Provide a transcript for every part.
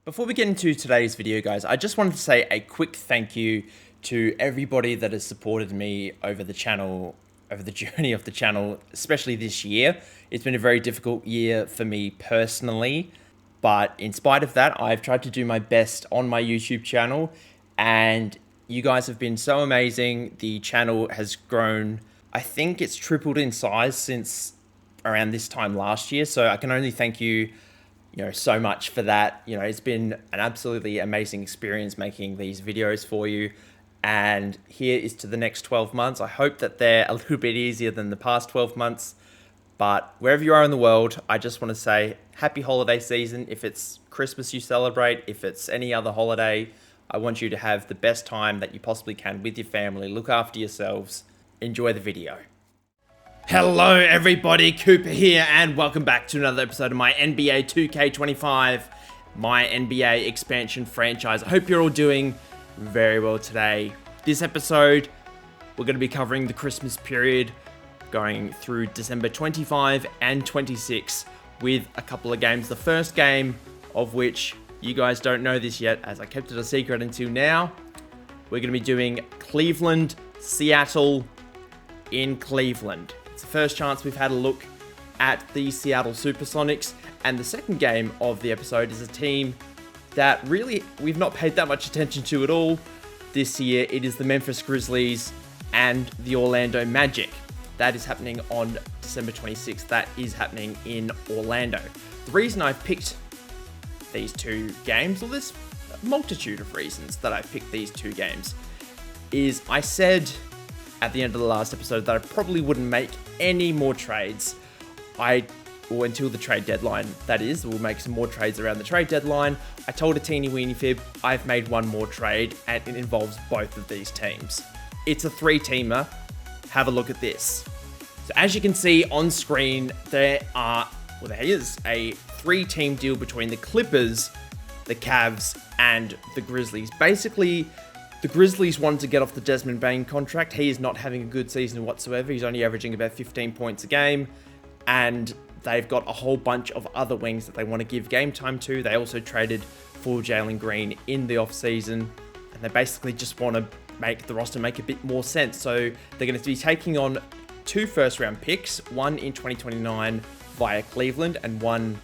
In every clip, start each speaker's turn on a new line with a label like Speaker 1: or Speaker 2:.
Speaker 1: Before we get into today's video, guys, I just wanted to say a quick thank you to everybody that has supported me over the channel, over the journey of the channel, especially this year. It's been a very difficult year for me personally, but in spite of that, I've tried to do my best on my YouTube channel, and you guys have been so amazing. The channel has grown. I think it's tripled in size since around this time last year, so I can only thank you so much for that. It's been an absolutely amazing experience making these videos for you. And here is to the next 12 months. I hope that they're a little bit easier than the past 12 months. But wherever you are in the world, I just want to say happy holiday season. If it's Christmas you celebrate, if it's any other holiday, I want you to have the best time that you possibly can with your family. Look after yourselves. Enjoy the video. Hello everybody, Cooper here, and welcome back to another episode of my NBA 2K25 MyNBA expansion franchise. I hope you're all doing very well today. This episode, we're going to be covering the Christmas period, going through December 25 and 26 with a couple of games. The first game of which you guys don't know this yet, as I kept it a secret until now. We're going to be doing Cleveland, Seattle in Cleveland. It's the first chance we've had a look at the Seattle SuperSonics, and the second game of the episode is a team that really we've not paid that much attention to at all this year. It is the Memphis Grizzlies and the Orlando Magic. That is happening on December 26th. That is happening in Orlando. The reason I've picked these two games, well, there's a multitude of reasons that I've picked these two games, is I said at the end of the last episode that I probably wouldn't make any more trades. Until the trade deadline, that is. We'll make some more trades around the trade deadline. I told a teeny weeny fib, I've made one more trade, and it involves both of these teams. It's a three-teamer. Have a look at this. So as you can see on screen, there is a three-team deal between the Clippers, the Cavs, and the Grizzlies. Basically, the Grizzlies wanted to get off the Desmond Bane contract. He is not having a good season whatsoever. He's only averaging about 15 points a game. And they've got a whole bunch of other wings that they want to give game time to. They also traded for Jalen Green in the offseason. And they basically just want to make the roster make a bit more sense. So they're going to be taking on 2 first-round picks. One in 2029 via Cleveland and one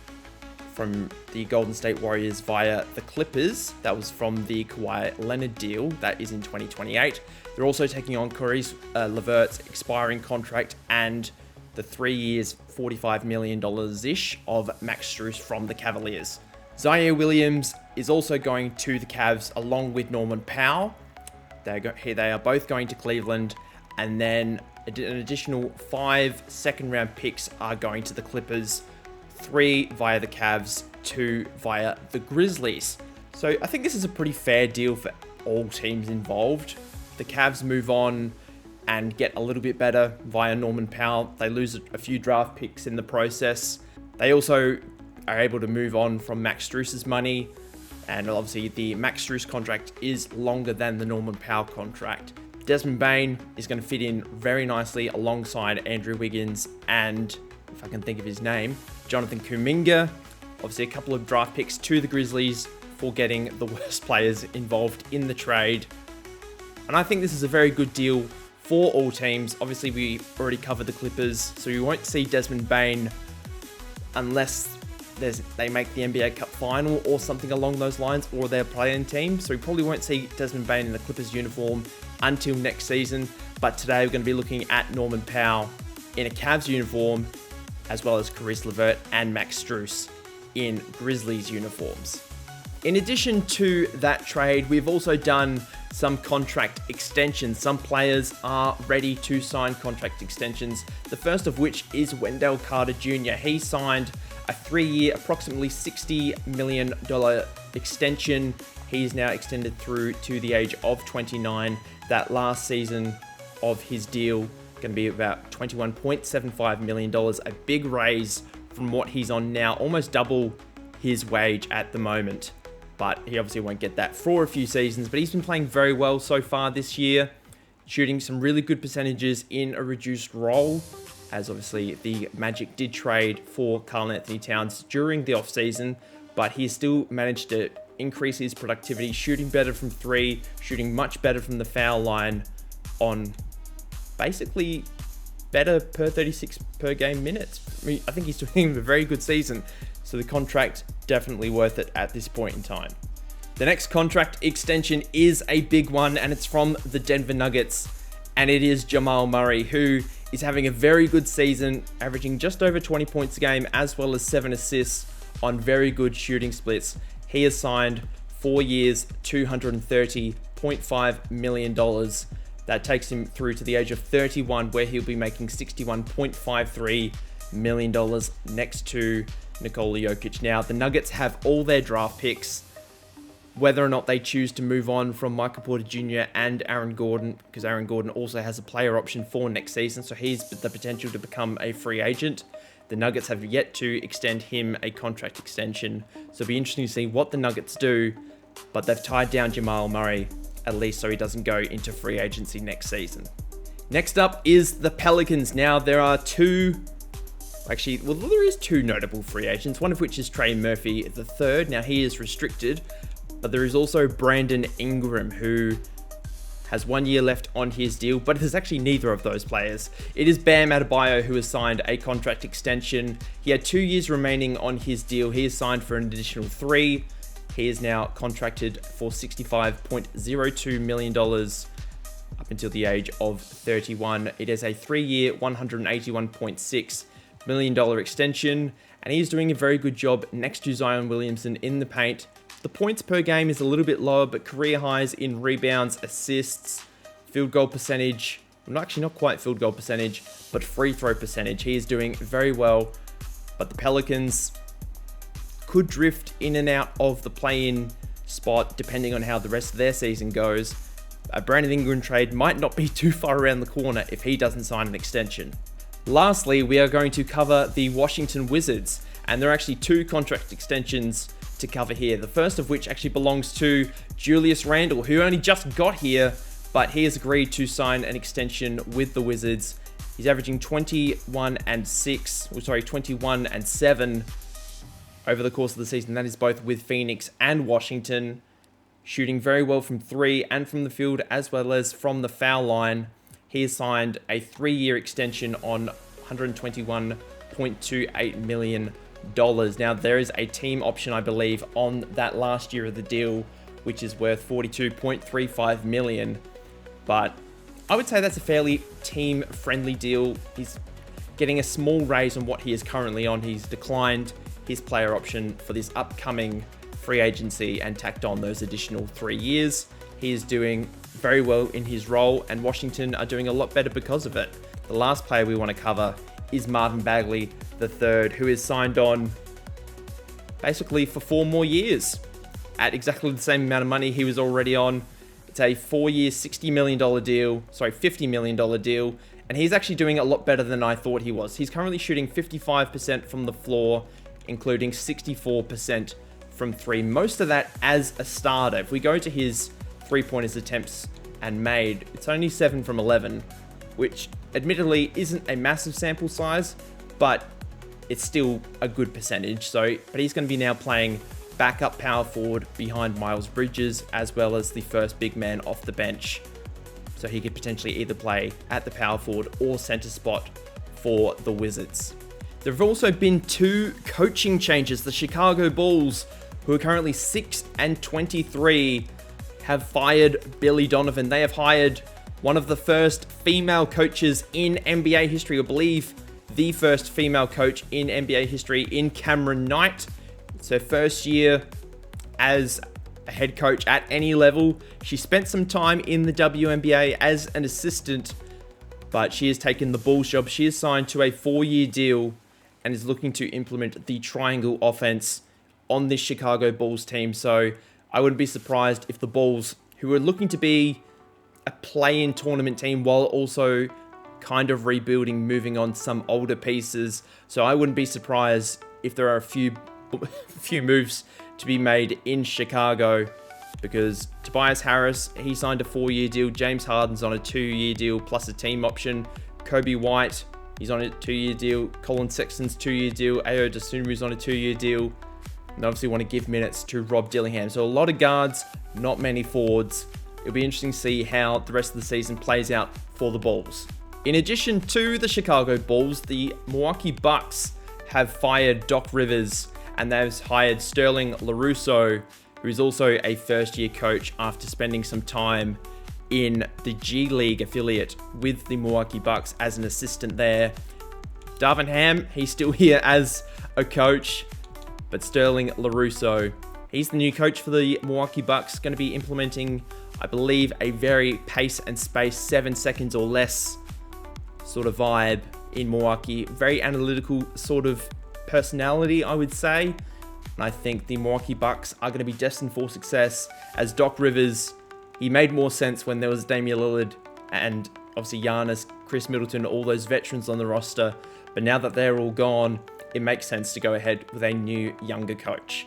Speaker 1: from the Golden State Warriors via the Clippers. That was from the Kawhi Leonard deal. That is in 2028. They're also taking on Caris LeVert's expiring contract and the 3 years, $45 million-ish of Max Strus from the Cavaliers. Zaire Williams is also going to the Cavs along with Norman Powell. They are both going to Cleveland, and then an additional 5 second-round picks are going to the Clippers, 3 via the Cavs, 2 via the Grizzlies. So I think this is a pretty fair deal for all teams involved. The Cavs move on and get a little bit better via Norman Powell. They lose a few draft picks in the process. They also are able to move on from Max Strus's money, and obviously the Max Strus contract is longer than the Norman Powell contract. Desmond Bane is going to fit in very nicely alongside Andrew Wiggins and, if I can think of his name, Jonathan Kuminga. Obviously a couple of draft picks to the Grizzlies for getting the worst players involved in the trade. And I think this is a very good deal for all teams. Obviously we already covered the Clippers, so you won't see Desmond Bane unless they make the NBA Cup final or something along those lines, or their play-in team. So we probably won't see Desmond Bane in the Clippers uniform until next season. But today we're going to be looking at Norman Powell in a Cavs uniform, as well as Caris LeVert and Max Strus in Grizzlies uniforms. In addition to that trade, we've also done some contract extensions. Some players are ready to sign contract extensions. The first of which is Wendell Carter Jr. He signed a 3-year, approximately $60 million extension. He's now extended through to the age of 29. That last season of his deal going to be about $21.75 million, a big raise from what he's on now, almost double his wage at the moment. But he obviously won't get that for a few seasons, but he's been playing very well so far this year, shooting some really good percentages in a reduced role, as obviously the Magic did trade for Karl Anthony Towns during the offseason, but he still managed to increase his productivity, shooting better from three, shooting much better from the foul line on basically better per 36 per game minutes. I think he's doing a very good season, so the contract definitely worth it at this point in time. The next contract extension is a big one, and it's from the Denver Nuggets, and it is Jamal Murray, who is having a very good season, averaging just over 20 points a game, as well as 7 assists on very good shooting splits. He has signed 4 years, $230.5 million. That takes him through to the age of 31, where he'll be making $61.53 million next to Nikola Jokic. Now, the Nuggets have all their draft picks. Whether or not they choose to move on from Michael Porter Jr. and Aaron Gordon, because Aaron Gordon also has a player option for next season, so he's the potential to become a free agent. The Nuggets have yet to extend him a contract extension, so it'll be interesting to see what the Nuggets do, but they've tied down Jamal Murray, at least so he doesn't go into free agency next season. Next up is the Pelicans. Now, there are two notable free agents, one of which is Trey Murphy III. Now, he is restricted, but there is also Brandon Ingram, who has 1 year left on his deal, but it is actually neither of those players. It is Bam Adebayo, who has signed a contract extension. He had 2 years remaining on his deal. He is signed for an additional 3. He is now contracted for $65.02 million up until the age of 31. It is a 3-year, $181.6 million extension, and he is doing a very good job next to Zion Williamson in the paint. The points per game is a little bit lower, but career highs in rebounds, assists, field goal percentage, not quite field goal percentage, but free throw percentage. He is doing very well, but the Pelicans could drift in and out of the play-in spot depending on how the rest of their season goes. A Brandon Ingram trade might not be too far around the corner if he doesn't sign an extension. Lastly, we are going to cover the Washington Wizards, and there are actually 2 contract extensions to cover here. The first of which actually belongs to Julius Randle, who only just got here, but he has agreed to sign an extension with the Wizards. He's averaging 21 and 7 over the course of the season. That is both with Phoenix and Washington, shooting very well from 3 and from the field, as well as from the foul line. He has signed a 3-year extension on $121.28 million. Now, there is a team option, I believe, on that last year of the deal, which is worth $42.35 million. But I would say that's a fairly team-friendly deal. He's getting a small raise on what he is currently on. He's declined his player option for this upcoming free agency and tacked on those additional 3 years. He is doing very well in his role, and Washington are doing a lot better because of it. The last player we want to cover is Marvin Bagley III, who is signed on basically for 4 more years at exactly the same amount of money he was already on. It's a 4-year, $50 million deal, and he's actually doing a lot better than I thought he was. He's currently shooting 55% from the floor, including 64% from 3, most of that as a starter. If we go to his 3-pointers attempts and made, it's only 7 from 11, which admittedly isn't a massive sample size, but it's still a good percentage. But he's going to be now playing backup power forward behind Miles Bridges, as well as the first big man off the bench. So he could potentially either play at the power forward or center spot for the Wizards. There have also been 2 coaching changes. The Chicago Bulls, who are currently 6-23, have fired Billy Donovan. They have hired one of the first female coaches in NBA history, I believe the first female coach in NBA history, in Cameron Knight. It's her first year as a head coach at any level. She spent some time in the WNBA as an assistant, but she has taken the Bulls job. She is signed to a 4-year deal and is looking to implement the triangle offense on this Chicago Bulls team. So I wouldn't be surprised if the Bulls, who are looking to be a play-in tournament team while also kind of rebuilding, moving on some older pieces. So I wouldn't be surprised if there are a few moves to be made in Chicago, because Tobias Harris, he signed a 4-year deal. James Harden's on a 2-year deal plus a team option. Kobe White, he's on a 2-year deal. Colin Sexton's 2-year deal. Ayo Dosunmu's on a 2-year deal. And obviously want to give minutes to Rob Dillingham. So a lot of guards, not many forwards. It'll be interesting to see how the rest of the season plays out for the Bulls. In addition to the Chicago Bulls, the Milwaukee Bucks have fired Doc Rivers and they've hired Sterling LaRusso, who is also a first-year coach after spending some time in the G League affiliate with the Milwaukee Bucks as an assistant there. Darvin Ham, he's still here as a coach, but Sterling LaRusso, he's the new coach for the Milwaukee Bucks, going to be implementing, I believe, a very pace and space, 7 seconds or less sort of vibe in Milwaukee. Very analytical sort of personality, I would say. And I think the Milwaukee Bucks are going to be destined for success, as Doc Rivers, he made more sense when there was Damian Lillard and obviously Giannis, Chris Middleton, all those veterans on the roster. But now that they're all gone, it makes sense to go ahead with a new, younger coach.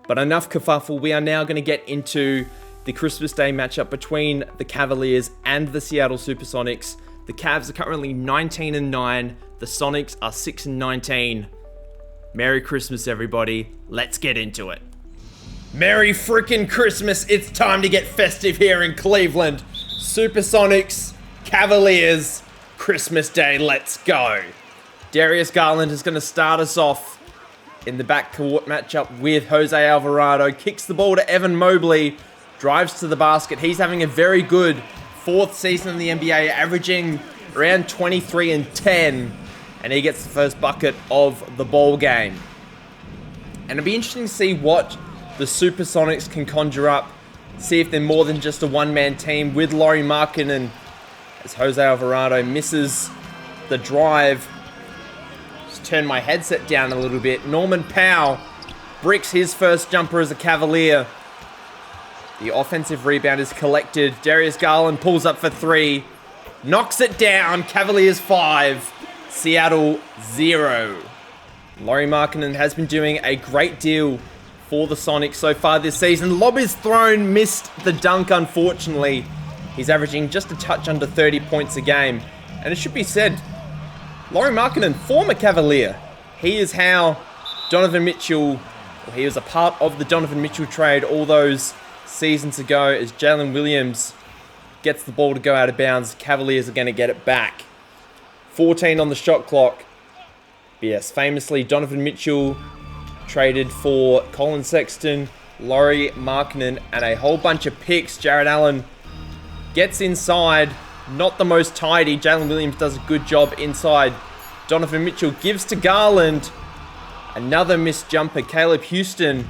Speaker 1: But enough kerfuffle. We are now going to get into the Christmas Day matchup between the Cavaliers and the Seattle SuperSonics. The Cavs are currently 19-9. The Sonics are 6-19. Merry Christmas, everybody. Let's get into it. Merry freaking Christmas. It's time to get festive here in Cleveland. SuperSonics, Cavaliers, Christmas Day, let's go. Darius Garland is going to start us off in the backcourt matchup with Jose Alvarado. Kicks the ball to Evan Mobley, drives to the basket. He's having a very good fourth season in the NBA, averaging around 23 and 10, and he gets the first bucket of the ball game. And it'll be interesting to see what the SuperSonics can conjure up, see if they're more than just a one-man team with Lauri Markkanen, as Jose Alvarado misses the drive. Just turn my headset down a little bit. Norman Powell bricks his first jumper as a Cavalier. The offensive rebound is collected. Darius Garland pulls up for three. Knocks it down. Cavaliers 5. Seattle 0. Lauri Markkanen has been doing a great deal for the Sonics so far this season. Lob is thrown. Missed the dunk, unfortunately. He's averaging just a touch under 30 points a game. And it should be said, Lauri Markkanen, former Cavalier. He is how Donovan Mitchell, he was a part of the Donovan Mitchell trade all those seasons ago, as Jalen Williams gets the ball to go out of bounds. Cavaliers are going to get it back. 14 on the shot clock. But yes, famously, Donovan Mitchell traded for Colin Sexton, Lauri Markkanen, and a whole bunch of picks. Jared Allen gets inside. Not the most tidy. Jalen Williams does a good job inside. Donovan Mitchell gives to Garland. Another missed jumper. Caleb Houston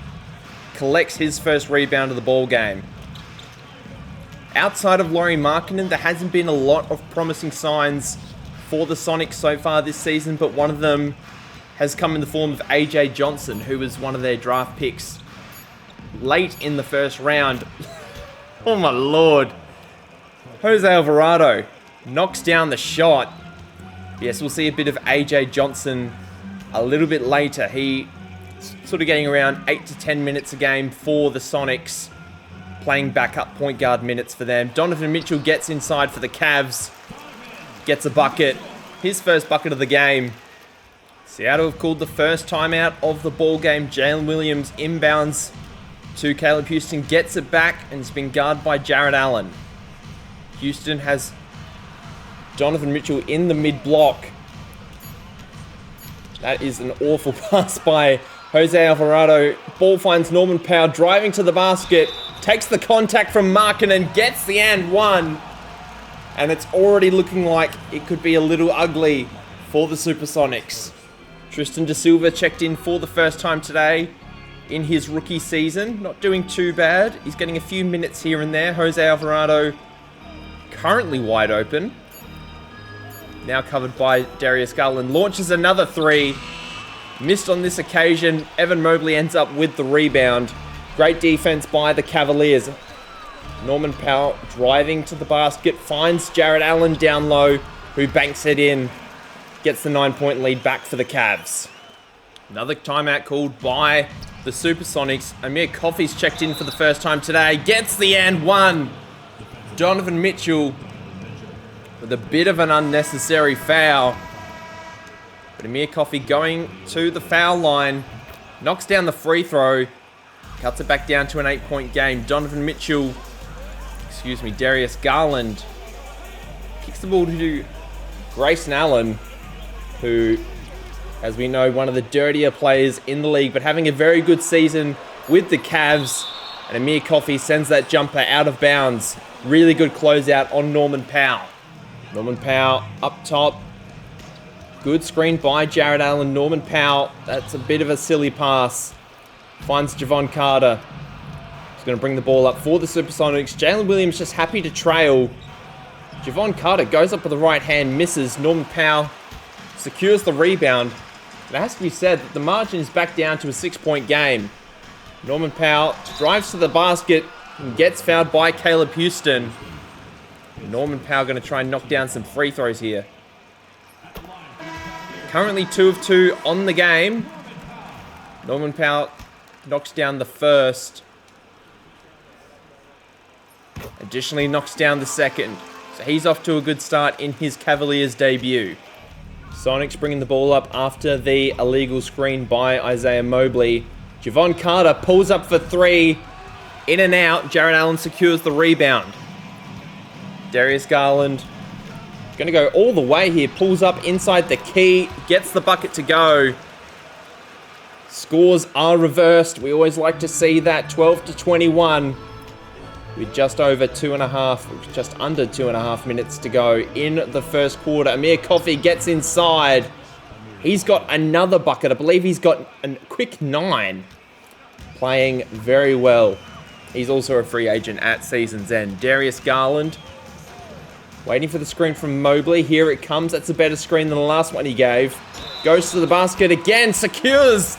Speaker 1: collects his first rebound of the ball game. Outside of Lauri Markkanen, there hasn't been a lot of promising signs for the Sonics so far this season, but one of them has come in the form of AJ Johnson, who was one of their draft picks late in the first round. Oh my lord. Jose Alvarado knocks down the shot. Yes, we'll see a bit of AJ Johnson a little bit later. He sort of getting around 8 to 10 minutes a game for the Sonics, playing backup point guard minutes for them. Donovan Mitchell gets inside for the Cavs, gets a bucket, his first bucket of the game. Seattle have called the first timeout of the ball game. Jalen Williams inbounds to Caleb Houston, gets it back, and has been guarded by Jared Allen. Houston has Donovan Mitchell in the mid-block. That is an awful pass by Jose Alvarado. Ball finds Norman Powell driving to the basket. Takes the contact from Markkanen, gets the and one. And it's already looking like it could be a little ugly for the SuperSonics. Tristan Da Silva checked in for the first time today in his rookie season. Not doing too bad. He's getting a few minutes here and there. Jose Alvarado currently wide open. Now covered by Darius Garland. Launches another three. Missed on this occasion. Evan Mobley ends up with the rebound. Great defense by the Cavaliers. Norman Powell driving to the basket. Finds Jared Allen down low, who banks it in. Gets the 9-point lead back for the Cavs. Another timeout called by the SuperSonics. Amir Coffey's checked in for the first time today. Gets the and one. Donovan Mitchell with a bit of an unnecessary foul. But Amir Coffey going to the foul line. knocks down the free throw, cuts it back down to an 8-point game. Darius Garland kicks the ball to Grayson Allen, who, as we know, one of the dirtier players in the league, but having a very good season with the Cavs. And Amir Coffey sends that jumper out of bounds. Really good closeout on Norman Powell. Norman Powell up top. Good screen by Jared Allen. Norman Powell, that's a bit of a silly pass. Finds Javon Carter. He's going to bring the ball up for the SuperSonics. Jalen Williams just happy to trail. Javon Carter goes up with the right hand, misses. Norman Powell secures the rebound. It has to be said that the margin is back down to a 6-point game. Norman Powell drives to the basket and gets fouled by Caleb Houston. Norman Powell going to try and knock down some free throws here. Currently 2 of 2 on the game. Norman Powell knocks down the first. Additionally knocks down the second. So he's off to a good start in his Cavaliers debut. Sonics bringing the ball up after the illegal screen by Isaiah Mobley. Javon Carter pulls up for 3. In and out. Jared Allen secures the rebound. Darius Garland going to go all the way here. Pulls up inside the key. Gets the bucket to go. Scores are reversed. We always like to see that. 12-21. With just under 2.5 minutes to go in the first quarter. Amir Coffey gets inside. He's got another bucket. I believe he's got a quick 9. Playing very well. He's also a free agent at season's end. Darius Garland waiting for the screen from Mobley. Here it comes. That's a better screen than the last one he gave. Goes to the basket again. Secures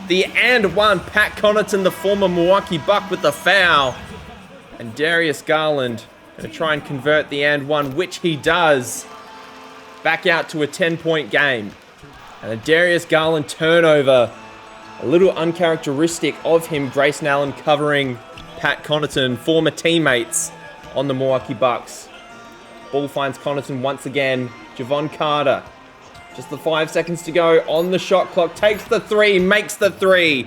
Speaker 1: the and one. Pat Connaughton, the former Milwaukee Buck, with the foul. And Darius Garland going to try and convert the and one, which he does. Back out to a 10-point game. And a Darius Garland turnover. A little uncharacteristic of him. Grayson Allen covering Pat Connaughton, former teammates on the Milwaukee Bucks. Ball finds Connaughton once again. Javon Carter. Just the 5 seconds to go on the shot clock. Takes the 3, makes the 3.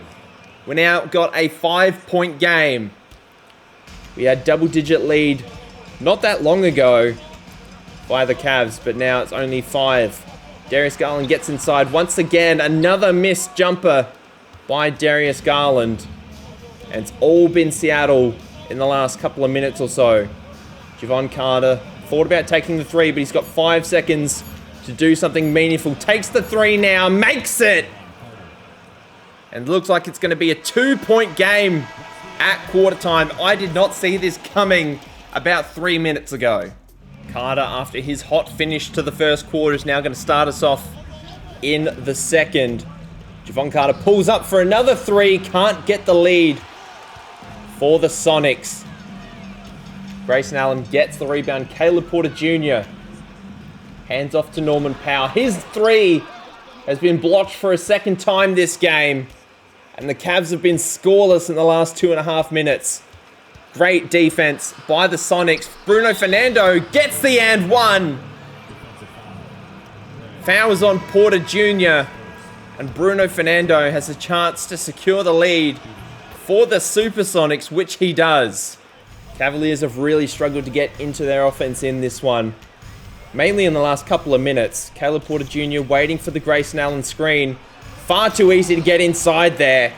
Speaker 1: We now got a 5-point game. We had double-digit lead not that long ago by the Cavs, but now it's only 5. Darius Garland gets inside once again. Another missed jumper by Darius Garland. And it's all been Seattle in the last couple of minutes or so. Javon Carter thought about taking the 3, but he's got 5 seconds to do something meaningful. Takes the 3 now, makes it! And looks like it's going to be a 2-point game at quarter time. I did not see this coming about 3 minutes ago. Carter, after his hot finish to the first quarter, is now going to start us off in the second. Javon Carter pulls up for another 3. Can't get the lead for the Sonics. Grayson Allen gets the rebound. Caleb Porter Jr. hands off to Norman Powell. His 3 has been blocked for a second time this game. And the Cavs have been scoreless in the last 2.5 minutes. Great defense by the Sonics. Bruno Fernando gets the and one. Foul is on Porter Jr. And Bruno Fernando has a chance to secure the lead for the SuperSonics, which he does. Cavaliers have really struggled to get into their offense in this one. Mainly in the last couple of minutes. Caleb Porter Jr. waiting for the Grayson Allen screen. Far too easy to get inside there.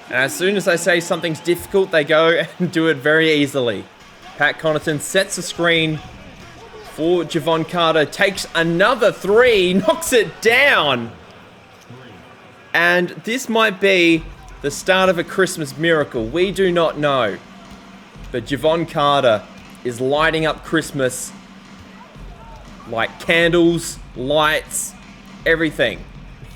Speaker 1: And as soon as I say something's difficult, they go and do it very easily. Pat Connaughton sets a screen for Javon Carter. Takes another 3. Knocks it down. And this might be the start of a Christmas miracle. We do not know. But Javon Carter is lighting up Christmas like candles, lights, everything.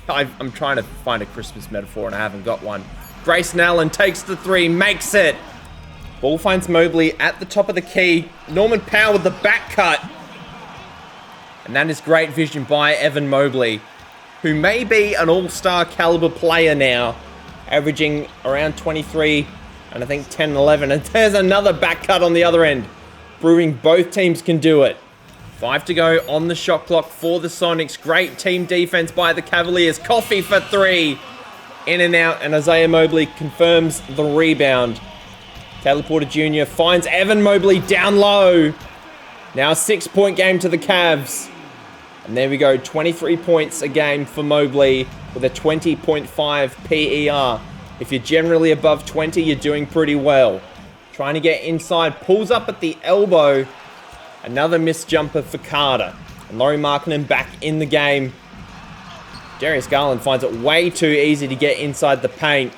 Speaker 1: I'm trying to find a Christmas metaphor and I haven't got one. Grayson Allen takes the 3, makes it. Ball finds Mobley at the top of the key. Norman Powell with the back cut. And that is great vision by Evan Mobley, who may be an all-star caliber player now, averaging around 23 and I think 10 and 11. And there's another back cut on the other end, proving both teams can do it. 5 to go on the shot clock for the Sonics. Great team defense by the Cavaliers. Coffey for 3. In and out, and Isaiah Mobley confirms the rebound. Caleb Porter Jr. finds Evan Mobley down low. Now a 6-point game to the Cavs. And there we go, 23 points a game for Mobley with a 20.5 PER. If you're generally above 20, you're doing pretty well. Trying to get inside, pulls up at the elbow. Another missed jumper for Carter. And Lauri Markkanen back in the game. Darius Garland finds it way too easy to get inside the paint.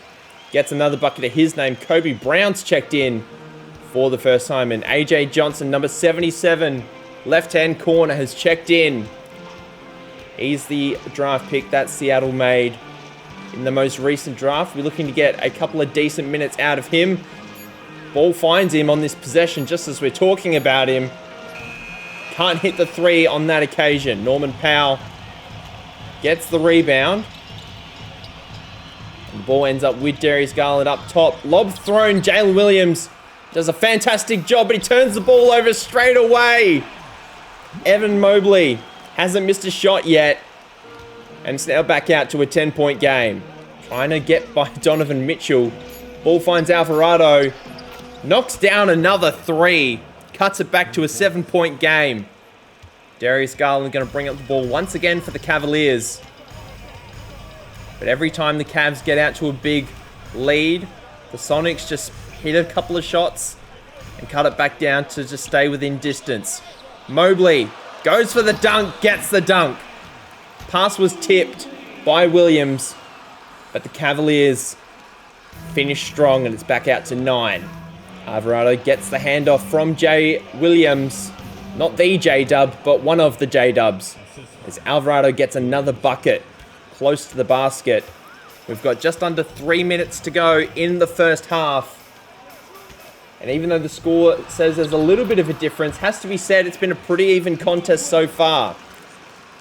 Speaker 1: Gets another bucket of his name. Kobe Brown's checked in for the first time. And AJ Johnson, number 77, left-hand corner, has checked in. He's the draft pick that Seattle made in the most recent draft. We're looking to get a couple of decent minutes out of him. Ball finds him on this possession just as we're talking about him. Can't hit the three on that occasion. Norman Powell gets the rebound. And the ball ends up with Darius Garland up top. Lob thrown. Jalen Williams does a fantastic job, but he turns the ball over straight away. Evan Mobley hasn't missed a shot yet. And it's now back out to a 10-point game. Trying to get by Donovan Mitchell. Ball finds Alvarado. Knocks down another three. Cuts it back to a 7-point game. Darius Garland going to bring up the ball once again for the Cavaliers. But every time the Cavs get out to a big lead, the Sonics just hit a couple of shots and cut it back down to just stay within distance. Mobley goes for the dunk, gets the dunk. Pass was tipped by Williams, but the Cavaliers finish strong and it's back out to 9. Alvarado gets the handoff from Jay Williams. Not the J-Dub, but one of the J-Dubs. As Alvarado gets another bucket close to the basket. We've got just under 3 minutes to go in the first half. And even though the score says there's a little bit of a difference, has to be said it's been a pretty even contest so far.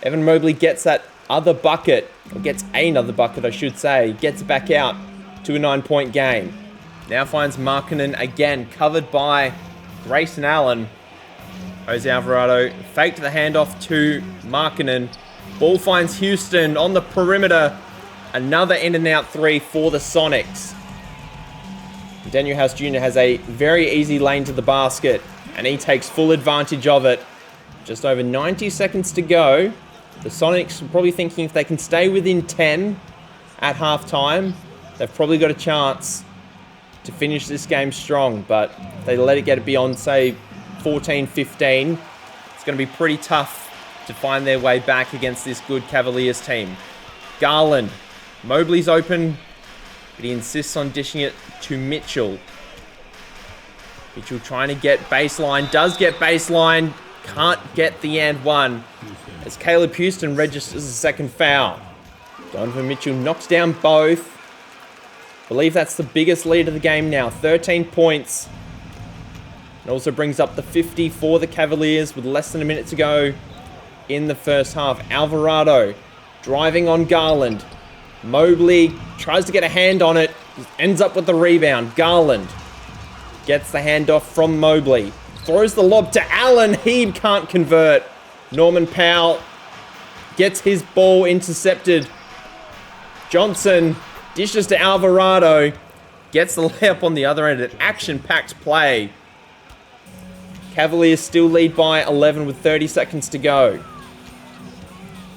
Speaker 1: Evan Mobley gets that other bucket, or gets another bucket I should say, gets back out to a 9-point game. Now finds Markkanen again, covered by Grayson Allen. Jose Alvarado faked the handoff to Markkanen. Ball finds Houston on the perimeter. Another in-and-out three for the Sonics. Daniel House Jr. has a very easy lane to the basket, and he takes full advantage of it. Just over 90 seconds to go. The Sonics are probably thinking if they can stay within 10 at halftime, they've probably got a chance to finish this game strong. But if they let it get beyond, say, 14, 15, it's going to be pretty tough to find their way back against this good Cavaliers team. Garland. Mobley's open, but he insists on dishing it to Mitchell. Mitchell trying to get baseline. Does get baseline. Can't get the and one. As Caleb Houston registers a second foul. Donovan Mitchell knocks down both. I believe that's the biggest lead of the game now. 13 points. It also brings up the 50 for the Cavaliers with less than a minute to go in the first half. Alvarado driving on Garland. Mobley tries to get a hand on it. Ends up with the rebound. Garland gets the handoff from Mobley. Throws the lob to Allen. He can't convert. Norman Powell gets his ball intercepted. Johnson dishes to Alvarado. Gets the layup on the other end. An action-packed play. Cavaliers still lead by 11 with 30 seconds to go.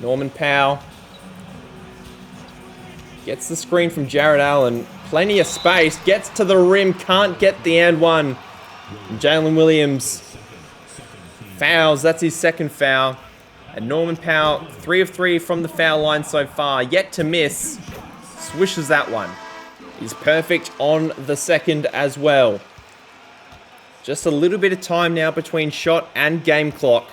Speaker 1: Norman Powell gets the screen from Jared Allen. Plenty of space. Gets to the rim. Can't get the and one. And Jalen Williams fouls. That's his second foul. And Norman Powell, 3 of 3 from the foul line so far. Yet to miss. Swishes that one. He's perfect on the second as well. Just a little bit of time now between shot and game clock.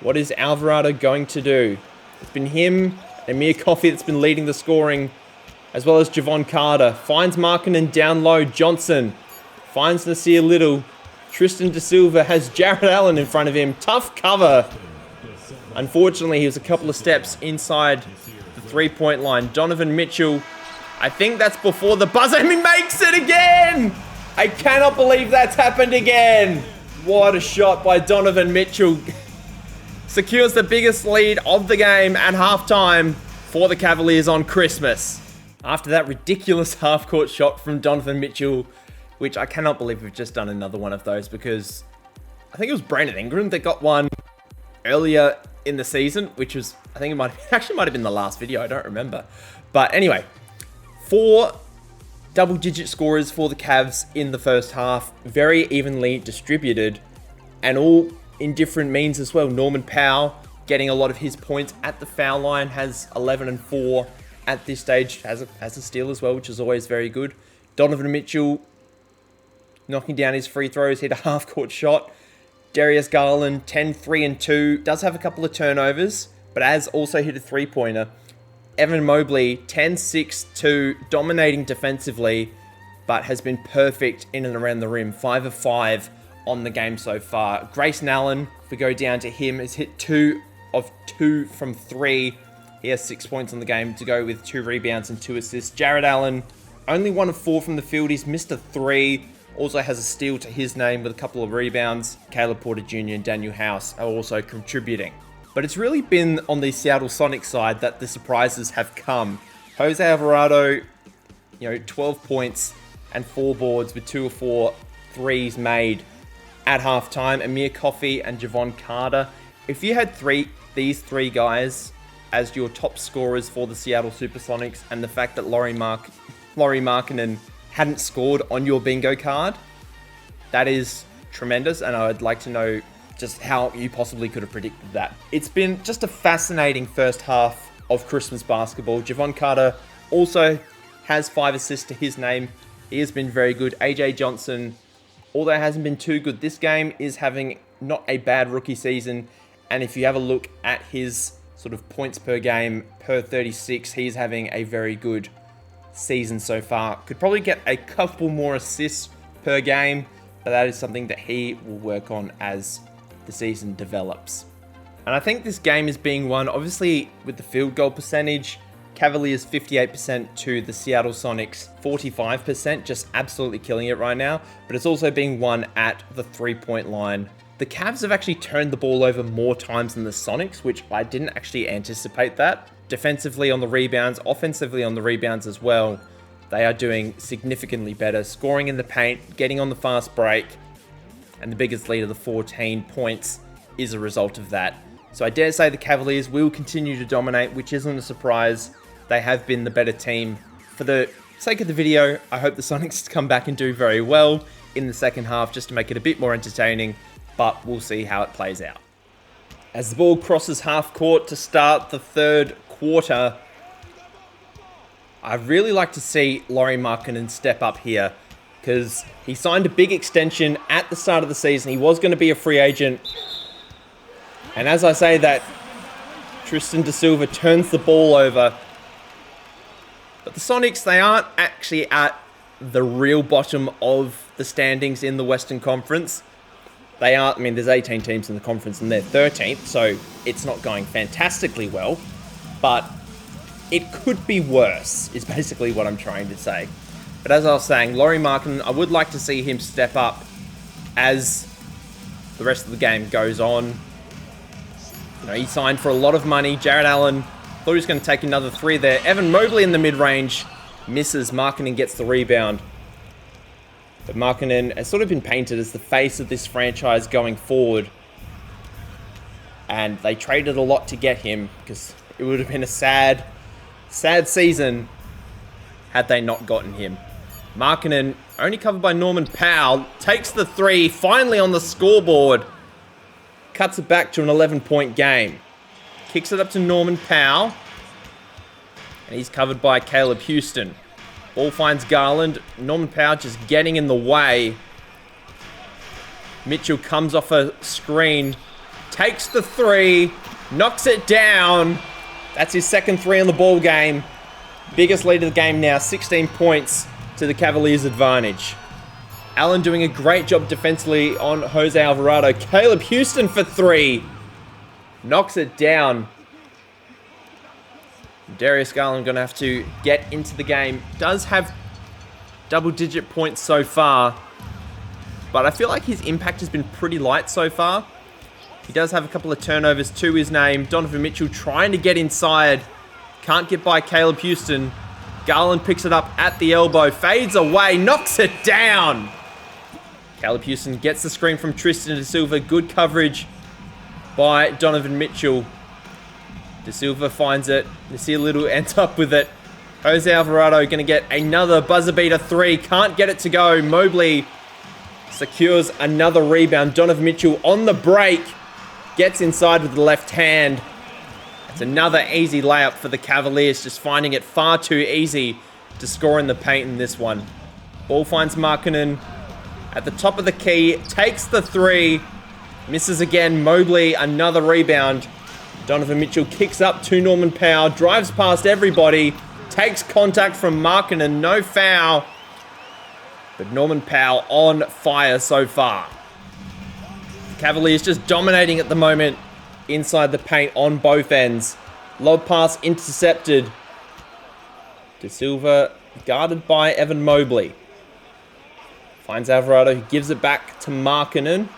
Speaker 1: What is Alvarado going to do? It's been him and Amir Coffey that's been leading the scoring, as well as Javon Carter. Finds Markkanen down low. Johnson finds Nasir Little. Tristan Da Silva has Jared Allen in front of him. Tough cover. Unfortunately, he was a couple of steps inside the three-point line. Donovan Mitchell, I think that's before the buzzer, and he makes it again! I cannot believe that's happened again. What a shot by Donovan Mitchell. Secures the biggest lead of the game at halftime. for the Cavaliers on Christmas. After that ridiculous half-court shot from Donovan Mitchell, which I cannot believe we've just done another one of those, because I think it was Brandon Ingram that got one earlier in the season, which was, I think it might have been the last video, I don't remember. But anyway, 4 double-digit scorers for the Cavs in the first half, very evenly distributed, and all in different means as well. Norman Powell getting a lot of his points at the foul line, has 11 and 4 at this stage, has a steal as well, which is always very good. Donovan Mitchell knocking down his free throws, hit a half-court shot. Darius Garland, 10, 3 and 2, does have a couple of turnovers, but has also hit a three-pointer. Evan Mobley, 10, 6, 2, dominating defensively, but has been perfect in and around the rim. 5 of 5 on the game so far. Grayson Allen, if we go down to him, has hit 2 of 2 from 3. He has 6 points on the game to go with 2 rebounds and 2 assists. Jared Allen, only 1 of 4 from the field. He's missed a 3. Also has a steal to his name with a couple of rebounds. Caleb Porter Jr. and Daniel House are also contributing. But it's really been on the Seattle Sonics side that the surprises have come. Jose Alvarado, 12 points and 4 boards with 2 of 4 threes made at halftime. Amir Coffey and Javon Carter. If you had these three guys as your top scorers for the Seattle SuperSonics, and the fact that Lauri Markkanen hadn't scored on your bingo card, that is tremendous, and I would like to know just how you possibly could have predicted that. It's been just a fascinating first half of Christmas basketball. Javon Carter also has 5 assists to his name. He has been very good. AJ Johnson, although hasn't been too good this game, is having not a bad rookie season, and if you have a look at his sort of points per game per 36, he's having a very good season so far. Could probably get a couple more assists per game, but that is something that he will work on as the season develops. And I think this game is being won, obviously, with the field goal percentage. Cavaliers 58% to the Seattle Sonics 45%, just absolutely killing it right now. But it's also being won at the 3-point line. The Cavs have actually turned the ball over more times than the Sonics, which I didn't actually anticipate that. Defensively on the rebounds, offensively on the rebounds as well, they are doing significantly better. Scoring in the paint, getting on the fast break, and the biggest lead of the 14 points is a result of that. So I dare say the Cavaliers will continue to dominate, which isn't a surprise. They have been the better team. For the sake of the video, I hope the Sonics come back and do very well in the second half, just to make it a bit more entertaining, but we'll see how it plays out. As the ball crosses half court to start the third quarter, I'd really like to see Lauri Markkanen step up here, because he signed a big extension at the start of the season. He was going to be a free agent. And as I say that, Tristan Da Silva turns the ball over. But the Sonics, they aren't actually at the real bottom of the standings in the Western Conference. They are, there's 18 teams in the conference and they're 13th, so it's not going fantastically well. But it could be worse, is basically what I'm trying to say. But as I was saying, Lauri Markkanen, I would like to see him step up as the rest of the game goes on. He signed for a lot of money. Jared Allen thought he was going to take another 3 there. Evan Mobley in the mid-range misses. Markkanen gets the rebound. But Markkanen has sort of been painted as the face of this franchise going forward. And they traded a lot to get him, because it would have been a sad season had they not gotten him. Markkanen, only covered by Norman Powell, takes the 3, finally on the scoreboard. Cuts it back to an 11-point game. Kicks it up to Norman Powell. And he's covered by Caleb Houston. Ball finds Garland. Norman Powell just getting in the way. Mitchell comes off a screen. Takes the 3. Knocks it down. That's his second 3 in the ball game. Biggest lead of the game now. 16 points to the Cavaliers' advantage. Allen doing a great job defensively on Jose Alvarado. Caleb Houston for 3. Knocks it down. Darius Garland going to have to get into the game. Does have double-digit points so far, but I feel like his impact has been pretty light so far. He does have a couple of turnovers to his name. Donovan Mitchell trying to get inside Can't get by Caleb Houston. Garland picks it up at the elbow. Fades away. Knocks it down. Caleb Houston gets the screen from Tristan De Silva. Good coverage by Donovan Mitchell. De Silva finds it. Nasir Little ends up with it. Jose Alvarado going to get another buzzer beater 3. Can't get it to go. Mobley secures another rebound. Donovan Mitchell on the break. Gets inside with the left hand. It's another easy layup for the Cavaliers. Just finding it far too easy to score in the paint in this one. Ball finds Markkanen at the top of the key. Takes the 3. Misses again. Mobley, another rebound. Donovan Mitchell kicks up to Norman Powell. Drives past everybody. Takes contact from Markkanen. No foul. But Norman Powell on fire so far. The Cavaliers just dominating at the moment inside the paint on both ends. Lob pass intercepted. De Silva guarded by Evan Mobley. Finds Alvarado, who gives it back to Markkanen.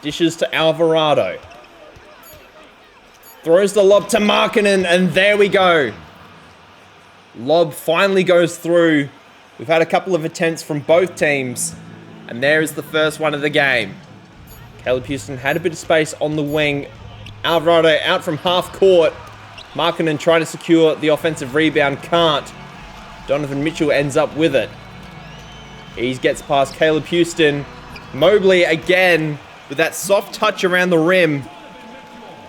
Speaker 1: Dishes to Alvarado. Throws the lob to Markkanen, and there we go. Lob finally goes through. We've had a couple of attempts from both teams, and there is the first one of the game. Caleb Houston had a bit of space on the wing. Alvarado out from half court. Markkanen trying to secure the offensive rebound. Can't. Donovan Mitchell ends up with it. He gets past Caleb Houston. Mobley again with that soft touch around the rim.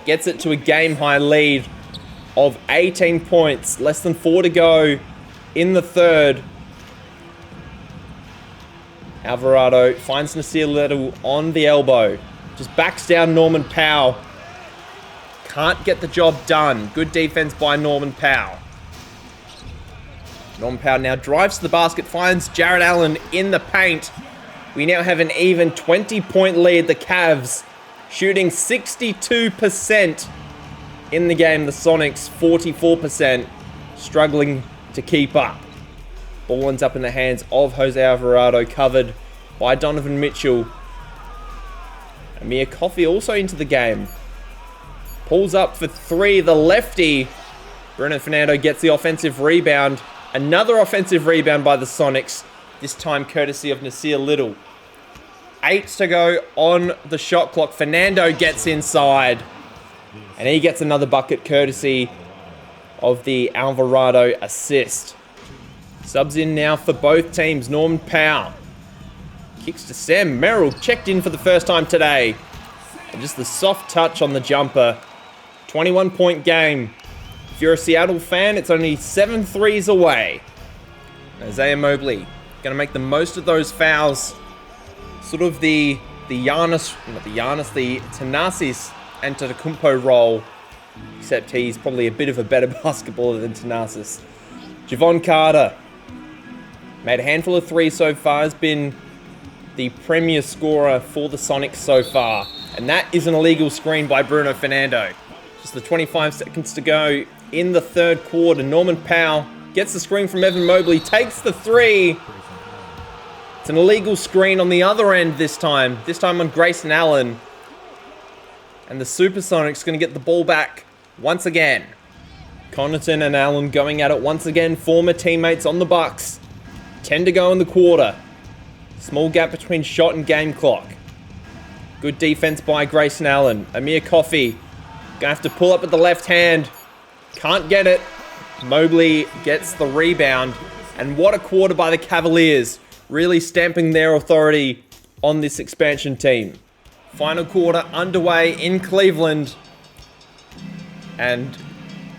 Speaker 1: Gets it to a game-high lead of 18 points. Less than 4 to go in the third. Alvarado finds Nasir Little on the elbow. Just backs down Norman Powell. Can't get the job done. Good defense by Norman Powell. Norman Powell now drives to the basket, finds Jarrett Allen in the paint. We now have an even 20-point lead. The Cavs shooting 62% in the game. The Sonics 44%, struggling to keep up. Ball ends up in the hands of Jose Alvarado, covered by Donovan Mitchell. Amir Coffey also into the game. Pulls up for 3, the lefty. Bruno Fernando gets the offensive rebound. Another offensive rebound by the Sonics, this time courtesy of Nasir Little. 8 to go on the shot clock. Fernando gets inside, and he gets another bucket courtesy of the Alvarado assist. Subs in now for both teams. Norman Powell kicks to Sam Merrill, checked in for the first time today. And just the soft touch on the jumper. 21-point game. If you're a Seattle fan, it's only 7 threes away. Isaiah Mobley going to make the most of those fouls. Sort of the Thanasis Antetokounmpo role. Except he's probably a bit of a better basketballer than Thanasis. Javon Carter made a handful of threes so far. Has been the premier scorer for the Sonics so far. And that is an illegal screen by Bruno Fernando. Just the 25 seconds to go in the third quarter. Norman Powell gets the screen from Evan Mobley, takes the 3. It's an illegal screen on the other end this time on Grayson Allen. And the SuperSonics going to get the ball back once again. Connaughton and Allen going at it once again. Former teammates on the Bucks. 10 to go in the quarter. Small gap between shot and game clock. Good defense by Grayson Allen. Amir Coffey gonna have to pull up with the left hand. Can't get it. Mobley gets the rebound. And what a quarter by the Cavaliers. Really stamping their authority on this expansion team. Final quarter underway in Cleveland. And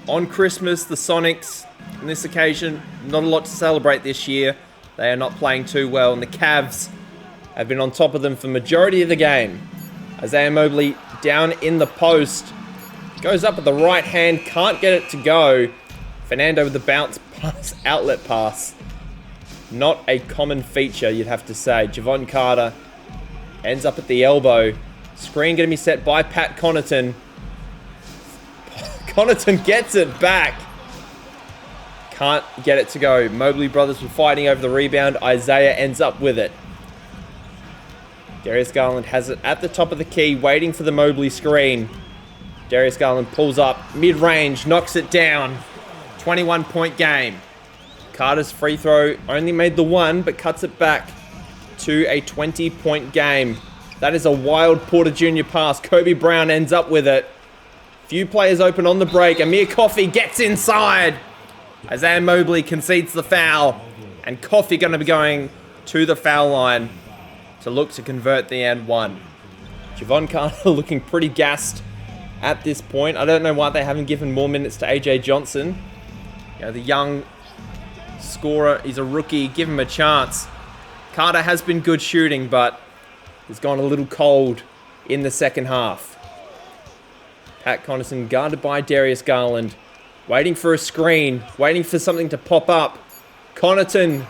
Speaker 1: on Christmas, the Sonics, on this occasion, not a lot to celebrate this year. They are not playing too well, and the Cavs have been on top of them for the majority of the game. Isaiah Mobley down in the post. Goes up with the right hand, can't get it to go. Fernando with the bounce pass, outlet pass. Not a common feature, you'd have to say. Javon Carter ends up at the elbow. Screen going to be set by Pat Connaughton. Connaughton gets it back. Can't get it to go. Mobley brothers were fighting over the rebound. Isaiah ends up with it. Darius Garland has it at the top of the key, waiting for the Mobley screen. Darius Garland pulls up, mid-range, knocks it down. 21-point game. Carter's free throw only made the one, but cuts it back to a 20-point game. That is a wild Porter Jr. pass. Kobe Brown ends up with it. Few players open on the break. Amir Coffey gets inside. Isaiah Mobley concedes the foul. And Coffey going to be going to the foul line to look to convert the and one. Javon Carter looking pretty gassed at this point. I don't know why they haven't given more minutes to AJ Johnson. You know, the young scorer, he's a rookie. Give him a chance. Carter has been good shooting, but he's gone a little cold in the second half. Pat Connaughton guarded by Darius Garland. Waiting for a screen. Waiting for something to pop up. Connaughton,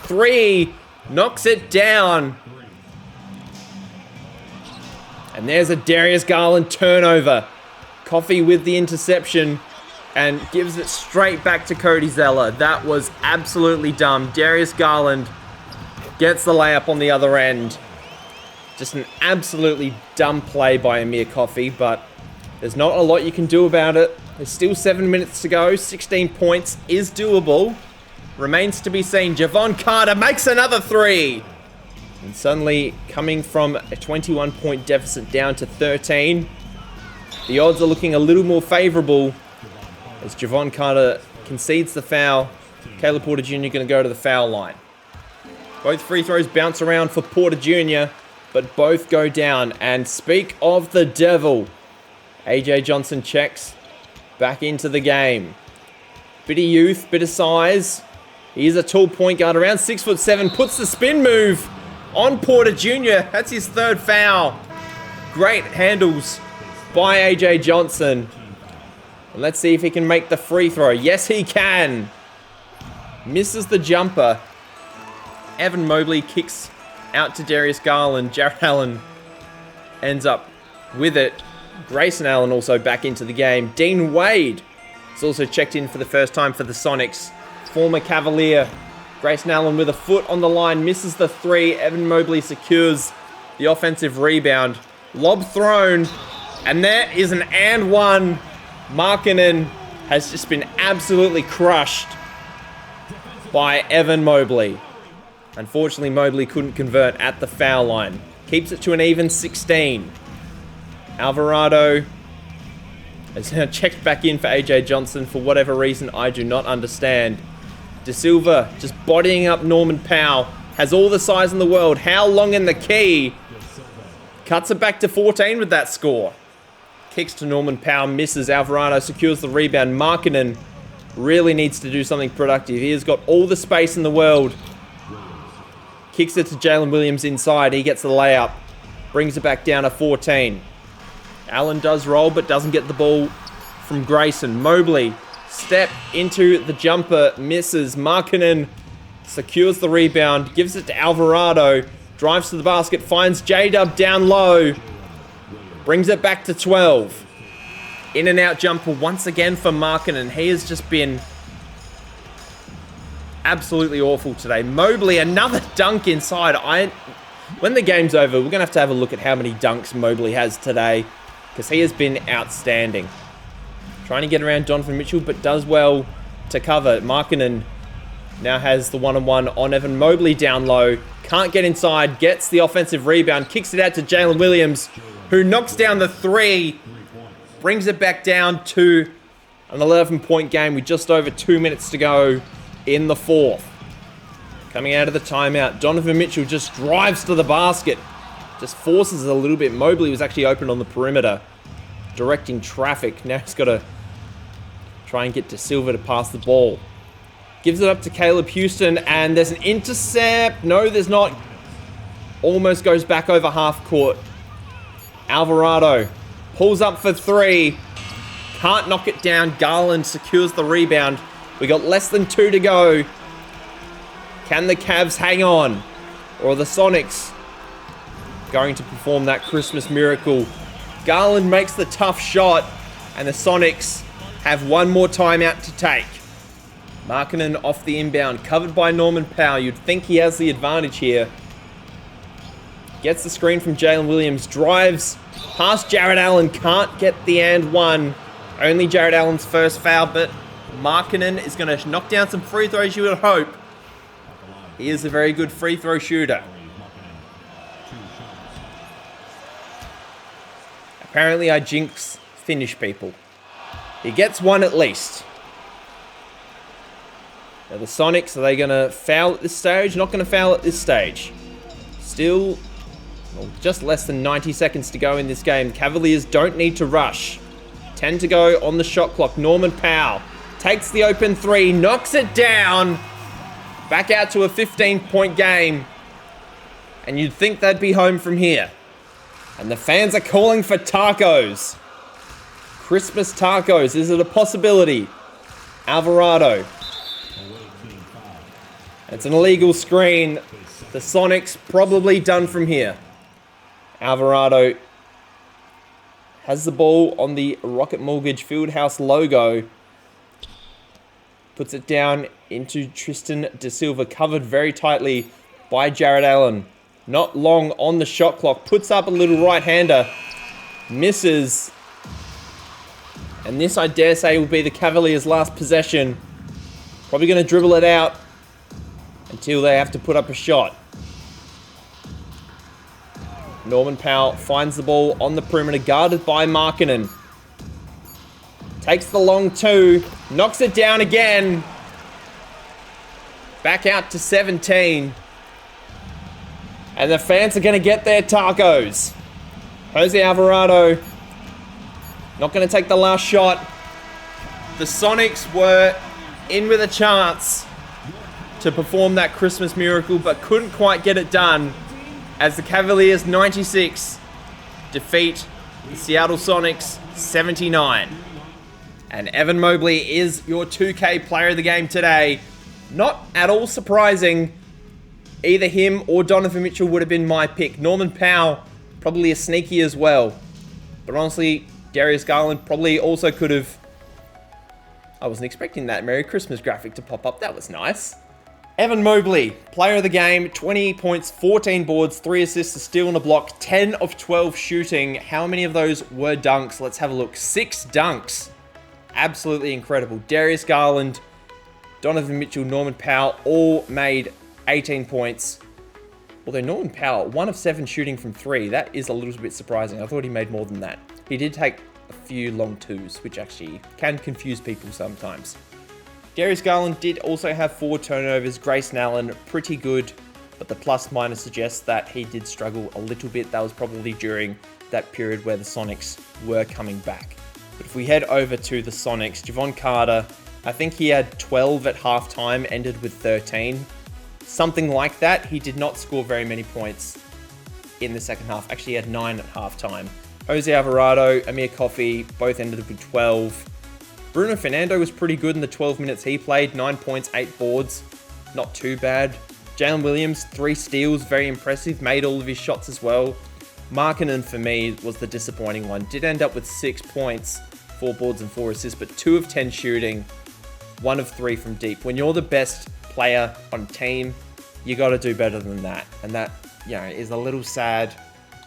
Speaker 1: three. Knocks it down. And there's a Darius Garland turnover. Coffey with the interception and gives it straight back to Cody Zeller. That was absolutely dumb. Darius Garland gets the layup on the other end. Just an absolutely dumb play by Amir Coffey, but there's not a lot you can do about it. There's still 7 minutes to go. 16 points is doable. Remains to be seen. Javon Carter makes another three. And suddenly, coming from a 21-point deficit down to 13, the odds are looking a little more favorable as Javon Carter concedes the foul. Caleb Porter Jr. going to go to the foul line. Both free throws bounce around for Porter Jr., but both go down. And speak of the devil, AJ Johnson checks back into the game. Bit of youth, bit of size. He's a tall point guard, around 6'7", puts the spin move on Porter Jr. That's his third foul. Great handles by AJ Johnson. And let's see if he can make the free throw. Yes, he can. Misses the jumper. Evan Mobley kicks out to Darius Garland. Jarrett Allen ends up with it. Grayson Allen also back into the game. Dean Wade has also checked in for the first time for the Sonics. Former Cavalier. Grayson Allen with a foot on the line. Misses the three. Evan Mobley secures the offensive rebound. Lob thrown. And there is an and one. Markkanen has just been absolutely crushed by Evan Mobley. Unfortunately, Mobley couldn't convert at the foul line. Keeps it to an even 16. Alvarado has now checked back in for AJ Johnson for whatever reason I do not understand. De Silva just bodying up Norman Powell. Has all the size in the world. How long in the key? Cuts it back to 14 with that score. Kicks to Norman Powell, misses. Alvarado secures the rebound. Markkanen really needs to do something productive. He has got all the space in the world. Kicks it to Jalen Williams inside. He gets the layup. Brings it back down to 14. Allen does roll, but doesn't get the ball from Grayson. Mobley, step into the jumper, misses. Markkanen secures the rebound, gives it to Alvarado. Drives to the basket, finds J-Dub down low. Brings it back to 12. In and out jumper once again for Markkanen. He has just been absolutely awful today. Mobley, another dunk inside. When the game's over, we're going to have a look at how many dunks Mobley has today, because he has been outstanding. Trying to get around Donovan Mitchell, but does well to cover. Markkanen now has the one-on-one on Evan Mobley down low. Can't get inside, gets the offensive rebound, kicks it out to Jalen Williams, who knocks down the three, brings it back down to an 11-point game with just over 2 minutes to go in the fourth. Coming out of the timeout, Donovan Mitchell just drives to the basket. Just forces it a little bit. Mobley was actually open on the perimeter, directing traffic. Now he's got to try and get De Silva to pass the ball. Gives it up to Caleb Houston, and there's an intercept. No, there's not. Almost goes back over half court. Alvarado pulls up for three. Can't knock it down. Garland secures the rebound. We got less than 2 to go. Can the Cavs hang on? Or are the Sonics going to perform that Christmas miracle? Garland makes the tough shot, and the Sonics have one more timeout to take. Markkanen off the inbound, covered by Norman Powell. You'd think he has the advantage here. Gets the screen from Jalen Williams, drives past Jarrett Allen, can't get the and one. Only Jarrett Allen's first foul, but Markkanen is going to knock down some free throws, you would hope. He is a very good free throw shooter. Apparently I jinx Finnish people. He gets one at least. Now the Sonics, are they going to foul at this stage? Not going to foul at this stage. Still, well, just less than 90 seconds to go in this game. Cavaliers don't need to rush. 10 to go on the shot clock. Norman Powell takes the open three, knocks it down. Back out to a 15-point game. And you'd think they'd be home from here. And the fans are calling for tacos. Christmas tacos, is it a possibility? Alvarado. It's an illegal screen. The Sonics probably done from here. Alvarado has the ball on the Rocket Mortgage Fieldhouse logo. Puts it down into Tristan Da Silva, covered very tightly by Jared Allen. Not long on the shot clock. Puts up a little right-hander. Misses. And this, I dare say, will be the Cavaliers' last possession. Probably going to dribble it out until they have to put up a shot. Norman Powell finds the ball on the perimeter, guarded by Markkanen. Takes the long two, knocks it down again. Back out to 17. And the fans are going to get their tacos. Jose Alvarado not going to take the last shot. The Sonics were in with a chance to perform that Christmas miracle, but couldn't quite get it done as the Cavaliers 96 defeat the Seattle Sonics 79. And Evan Mobley is your 2K player of the game today. Not at all surprising. Either him or Donovan Mitchell would have been my pick. Norman Powell, probably a sneaky as well. But honestly, Darius Garland probably also could have... I wasn't expecting that Merry Christmas graphic to pop up. That was nice. Evan Mobley, player of the game, 20 points, 14 boards, 3 assists, a steal and a block, 10 of 12 shooting. How many of those were dunks? Let's have a look. 6 dunks. Absolutely incredible. Darius Garland, Donovan Mitchell, Norman Powell all made 18 points. Although Norman Powell, 1 of 7 shooting from 3. That is a little bit surprising. I thought he made more than that. He did take a few long twos, which actually can confuse people sometimes. Darius Garland did also have 4 turnovers. Grayson Allen, pretty good, but the plus-minus suggests that he did struggle a little bit. That was probably during that period where the Sonics were coming back. But if we head over to the Sonics, Javon Carter, I think he had 12 at halftime, ended with 13. Something like that. He did not score very many points in the second half. Actually, he had 9 at halftime. Jose Alvarado, Amir Coffey, both ended up with 12. Bruno Fernando was pretty good in the 12 minutes he played. 9 points, 8 boards. Not too bad. Jalen Williams, 3 steals. Very impressive. Made all of his shots as well. Markkanen, for me, was the disappointing one. Did end up with 6 points, 4 boards and 4 assists, but 2 of 10 shooting. 1 of 3 from deep. When you're the best player on team, you got to do better than that. And that, you know, is a little sad.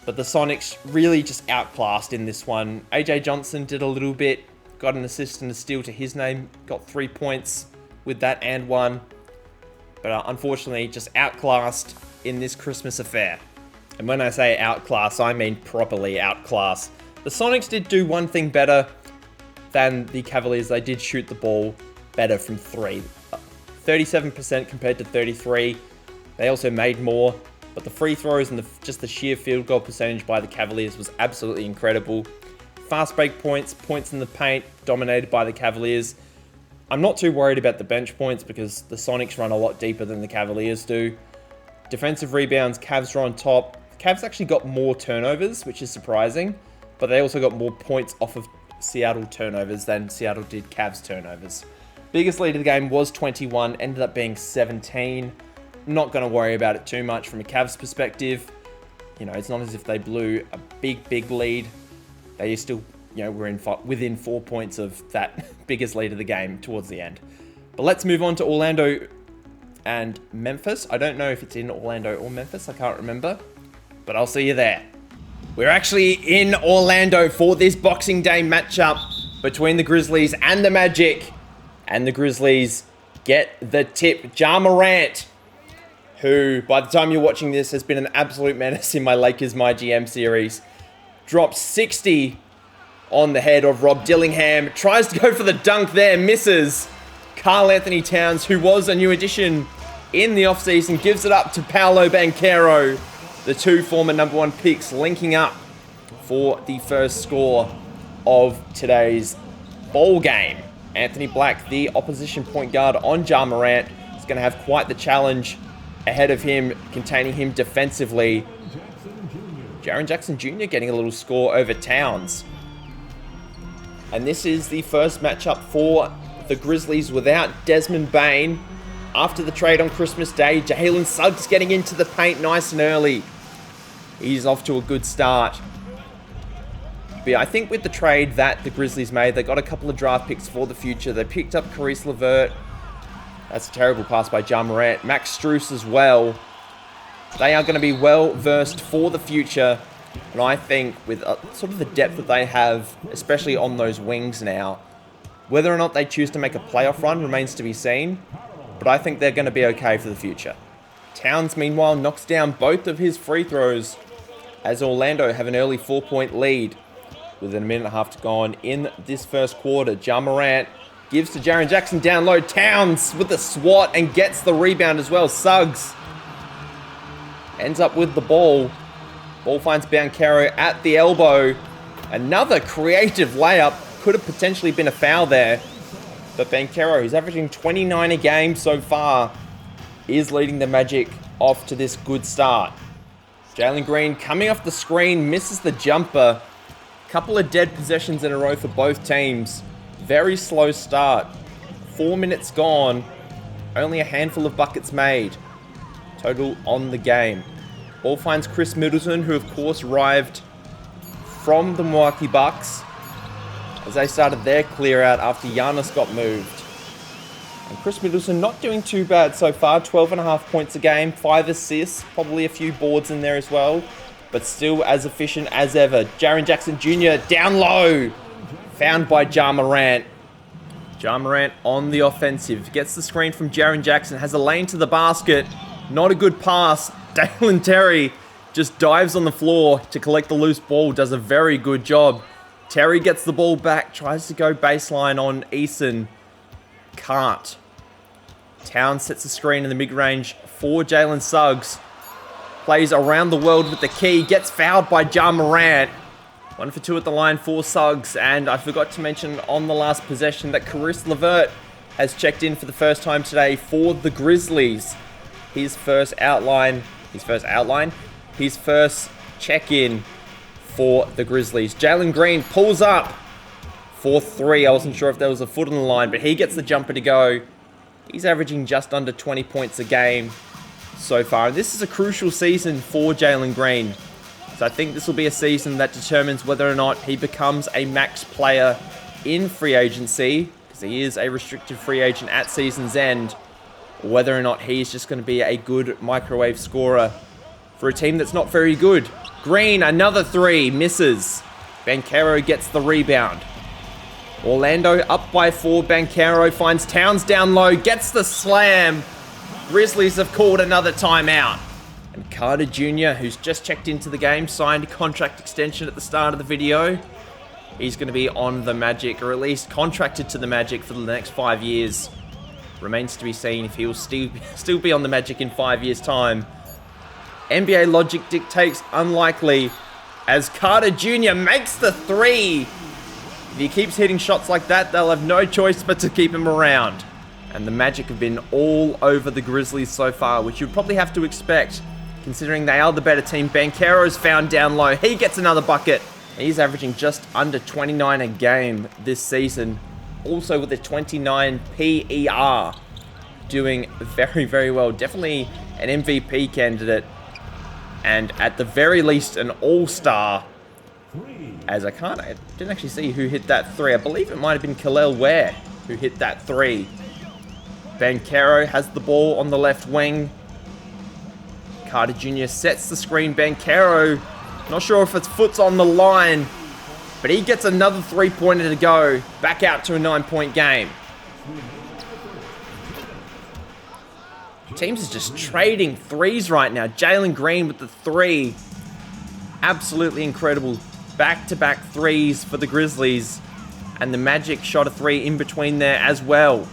Speaker 1: But the Sonics really just outclassed in this one. AJ Johnson did a little bit. Got an assist and a steal to his name. Got 3 points with that and 1. But unfortunately, just outclassed in this Christmas affair. And when I say outclass, I mean properly outclass. The Sonics did do one thing better than the Cavaliers. They did shoot the ball better from 3. 37% compared to 33. They also made more. But the free throws and just the sheer field goal percentage by the Cavaliers was absolutely incredible. Fast break points, points in the paint, dominated by the Cavaliers. I'm not too worried about the bench points because the Sonics run a lot deeper than the Cavaliers do. Defensive rebounds, Cavs are on top. Cavs actually got more turnovers, which is surprising, but they also got more points off of Seattle turnovers than Seattle did Cavs turnovers. Biggest lead of the game was 21, ended up being 17. Not going to worry about it too much from a Cavs perspective. You know, it's not as if they blew a big lead. They still, you know, were within 4 points of that biggest lead of the game towards the end. But let's move on to Orlando and Memphis. I don't know if it's in Orlando or Memphis. I can't remember. But I'll see you there. We're actually in Orlando for this Boxing Day matchup between the Grizzlies and the Magic. And the Grizzlies get the tip. Ja Morant, who, by the time you're watching this, has been an absolute menace in my Lakers My GM series, drops 60 on the head of Rob Dillingham. Tries to go for the dunk there, misses. Karl Anthony Towns, who was a new addition in the offseason, gives it up to Paolo Banchero. The two former #1 picks linking up for the first score of today's ball game. Anthony Black, the opposition point guard on Ja Morant, is going to have quite the challenge ahead of him, containing him defensively. Jaren Jackson Jr. getting a little score over Towns. And this is the first matchup for the Grizzlies without Desmond Bane. After the trade on Christmas Day, Jalen Suggs getting into the paint nice and early. He's off to a good start. But I think with the trade that the Grizzlies made, they got a couple of draft picks for the future. They picked up Caris LeVert. That's a terrible pass by Ja Morant. Max Strus as well. They are going to be well versed for the future. And I think with sort of the depth that they have, especially on those wings now, whether or not they choose to make a playoff run remains to be seen. But I think they're going to be okay for the future. Towns, meanwhile, knocks down both of his free throws as Orlando have an early 4-point lead with a minute and a half to go on in this first quarter. Ja Morant gives to Jaren Jackson down low. Towns with the swat and gets the rebound as well. Suggs ends up with the ball. Ball finds Banchero at the elbow. Another creative layup. Could have potentially been a foul there. But Banchero, who's averaging 29 a game so far, is leading the Magic off to this good start. Jalen Green coming off the screen, misses the jumper. Couple of dead possessions in a row for both teams. Very slow start. 4 minutes gone. Only a handful of buckets made. Total on the game. Ball finds Chris Middleton, who of course arrived from the Milwaukee Bucks as they started their clear out after Giannis got moved. And Chris Middleton not doing too bad so far. 12.5 points a game, 5 assists, probably a few boards in there as well. But still as efficient as ever. Jaren Jackson Jr. down low. Found by Ja Morant. Ja Morant on the offensive. Gets the screen from Jaren Jackson. Has a lane to the basket. Not a good pass. Dalen Terry just dives on the floor to collect the loose ball. Does a very good job. Terry gets the ball back. Tries to go baseline on Eason. Can't. Towns sets the screen in the mid-range for Jalen Suggs. Plays around the world with the key. Gets fouled by Ja Morant. 1 for 2 at the line for Suggs. And I forgot to mention on the last possession that Caris LeVert has checked in for the first time today for the Grizzlies. His first check-in for the Grizzlies. Jalen Green pulls up for 3. I wasn't sure if there was a foot on the line, but he gets the jumper to go. He's averaging just under 20 points a game so far. This is a crucial season for Jalen Green. So I think this will be a season that determines whether or not he becomes a max player in free agency, because he is a restricted free agent at season's end, or whether or not he's just going to be a good microwave scorer for a team that's not very good. Green, another 3, misses. Banchero gets the rebound. Orlando up by 4. Banchero finds Towns down low, gets the slam. Grizzlies have called another timeout. And Carter Jr., who's just checked into the game, signed a contract extension at the start of the video. He's going to be on the Magic, or at least contracted to the Magic for the next 5 years. Remains to be seen if he'll still be on the Magic in 5 years' time. NBA logic dictates unlikely, as Carter Jr. makes the 3. If he keeps hitting shots like that, they'll have no choice but to keep him around. And the Magic have been all over the Grizzlies so far, which you'd probably have to expect, considering they are the better team. Banchero's found down low. He gets another bucket. He's averaging just under 29 a game this season. Also with a 29 PER. Doing very, very well. Definitely an MVP candidate. And at the very least, an all-star. As I didn't actually see who hit that 3. I believe it might have been Khalil Ware who hit that 3. Banchero has the ball on the left wing. Carter Jr. sets the screen. Banchero, not sure if its foot's on the line, but he gets another 3-pointer to go. Back out to a 9-point game. Teams is just trading threes right now. Jalen Green with the 3. Absolutely incredible. Back-to-back threes for the Grizzlies. And the Magic shot a 3 in between there as well.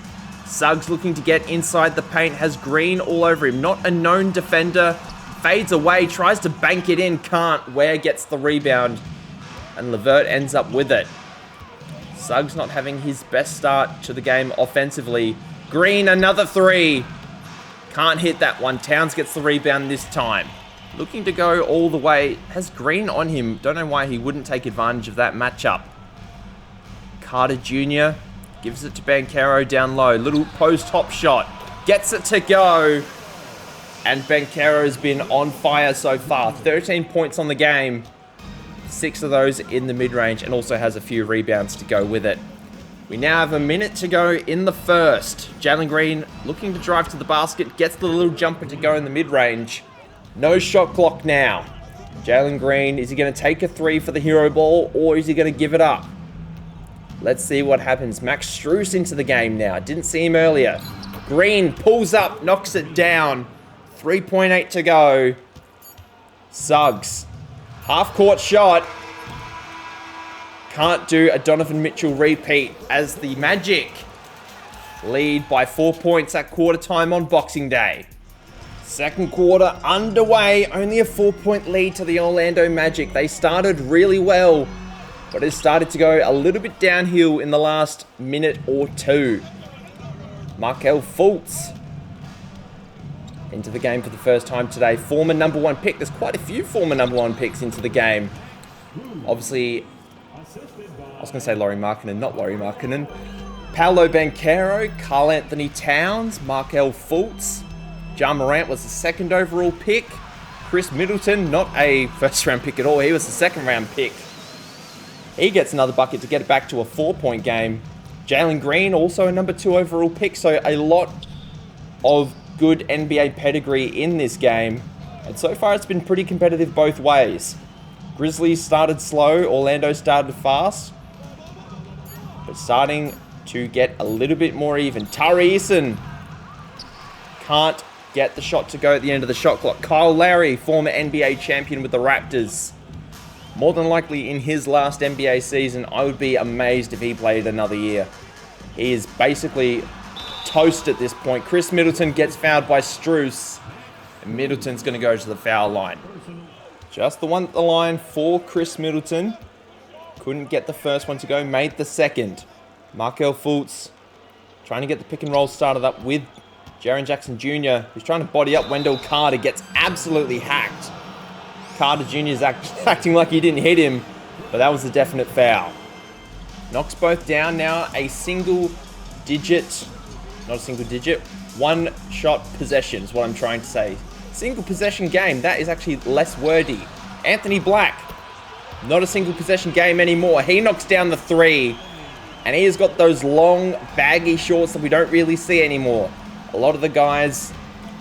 Speaker 1: Suggs looking to get inside the paint. Has Green all over him. Not a known defender. Fades away. Tries to bank it in. Can't. Ware gets the rebound. And Levert ends up with it. Suggs not having his best start to the game offensively. Green, another 3. Can't hit that one. Towns gets the rebound this time. Looking to go all the way. Has Green on him. Don't know why he wouldn't take advantage of that matchup. Carter Jr. gives it to Banchero down low. Little post hop shot. Gets it to go. And Banchero's been on fire so far. 13 points on the game. 6 of those in the mid-range. And also has a few rebounds to go with it. We now have a minute to go in the first. Jalen Green looking to drive to the basket. Gets the little jumper to go in the mid-range. No shot clock now. Jalen Green, is he going to take a 3 for the hero ball, or is he going to give it up? Let's see what happens. Max Strus into the game now. Didn't see him earlier. Green pulls up, knocks it down. 3.8 to go. Suggs. Half-court shot. Can't do a Donovan Mitchell repeat as the Magic lead by 4 points at quarter time on Boxing Day. Second quarter underway. Only a 4-point lead to the Orlando Magic. They started really well, but it started to go a little bit downhill in the last minute or two. Markelle Fultz into the game for the first time today. Former number 1 pick. There's quite a few former number 1 picks into the game. Obviously, I was going to say Lauri Markkanen, not Lauri Markkanen. Paolo Banchero, Karl Anthony Towns, Markelle Fultz. Ja Morant was the 2nd overall pick. Chris Middleton, not a first-round pick at all. He was the 2nd-round pick. He gets another bucket to get it back to a 4-point game. Jalen Green, also a number 2 overall pick. So a lot of good NBA pedigree in this game. And so far, it's been pretty competitive both ways. Grizzlies started slow. Orlando started fast. But starting to get a little bit more even. Tari Eason can't get the shot to go at the end of the shot clock. Kyle Lowry, former NBA champion with the Raptors. More than likely in his last NBA season. I would be amazed if he played another year. He is basically toast at this point. Chris Middleton gets fouled by Strus. And Middleton's going to go to the foul line. Just the one at the line for Chris Middleton. Couldn't get the first one to go. Made the second. Markelle Fultz trying to get the pick and roll started up with Jaren Jackson Jr., who's trying to body up Wendell Carter. Gets absolutely hacked. Carter Jr. is acting like he didn't hit him, but that was a definite foul. Knocks both down now. A single digit, not a single digit, 1-shot possession is what I'm trying to say. Single possession game, that is actually less wordy. Anthony Black, not a single possession game anymore. He knocks down the 3, and he has got those long, baggy shorts that we don't really see anymore. A lot of the guys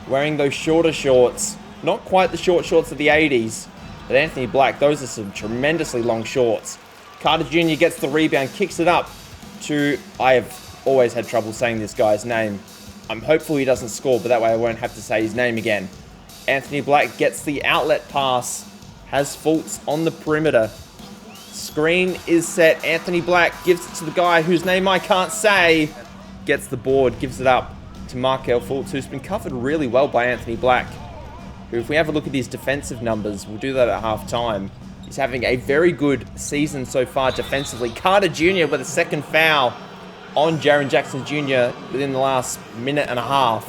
Speaker 1: wearing those shorter shorts, not quite the short shorts of the 80s, but Anthony Black, those are some tremendously long shorts. Carter Jr. gets the rebound, kicks it up to, I have always had trouble saying this guy's name. I'm hopeful he doesn't score, but that way I won't have to say his name again. Anthony Black gets the outlet pass, has Fultz on the perimeter. Screen is set. Anthony Black gives it to the guy whose name I can't say. Gets the board, gives it up to Markelle Fultz, who's been covered really well by Anthony Black. Who, if we have a look at his defensive numbers, we'll do that at halftime. He's having a very good season so far defensively. Carter Jr. with a second foul on Jaren Jackson Jr. within the last minute and a half.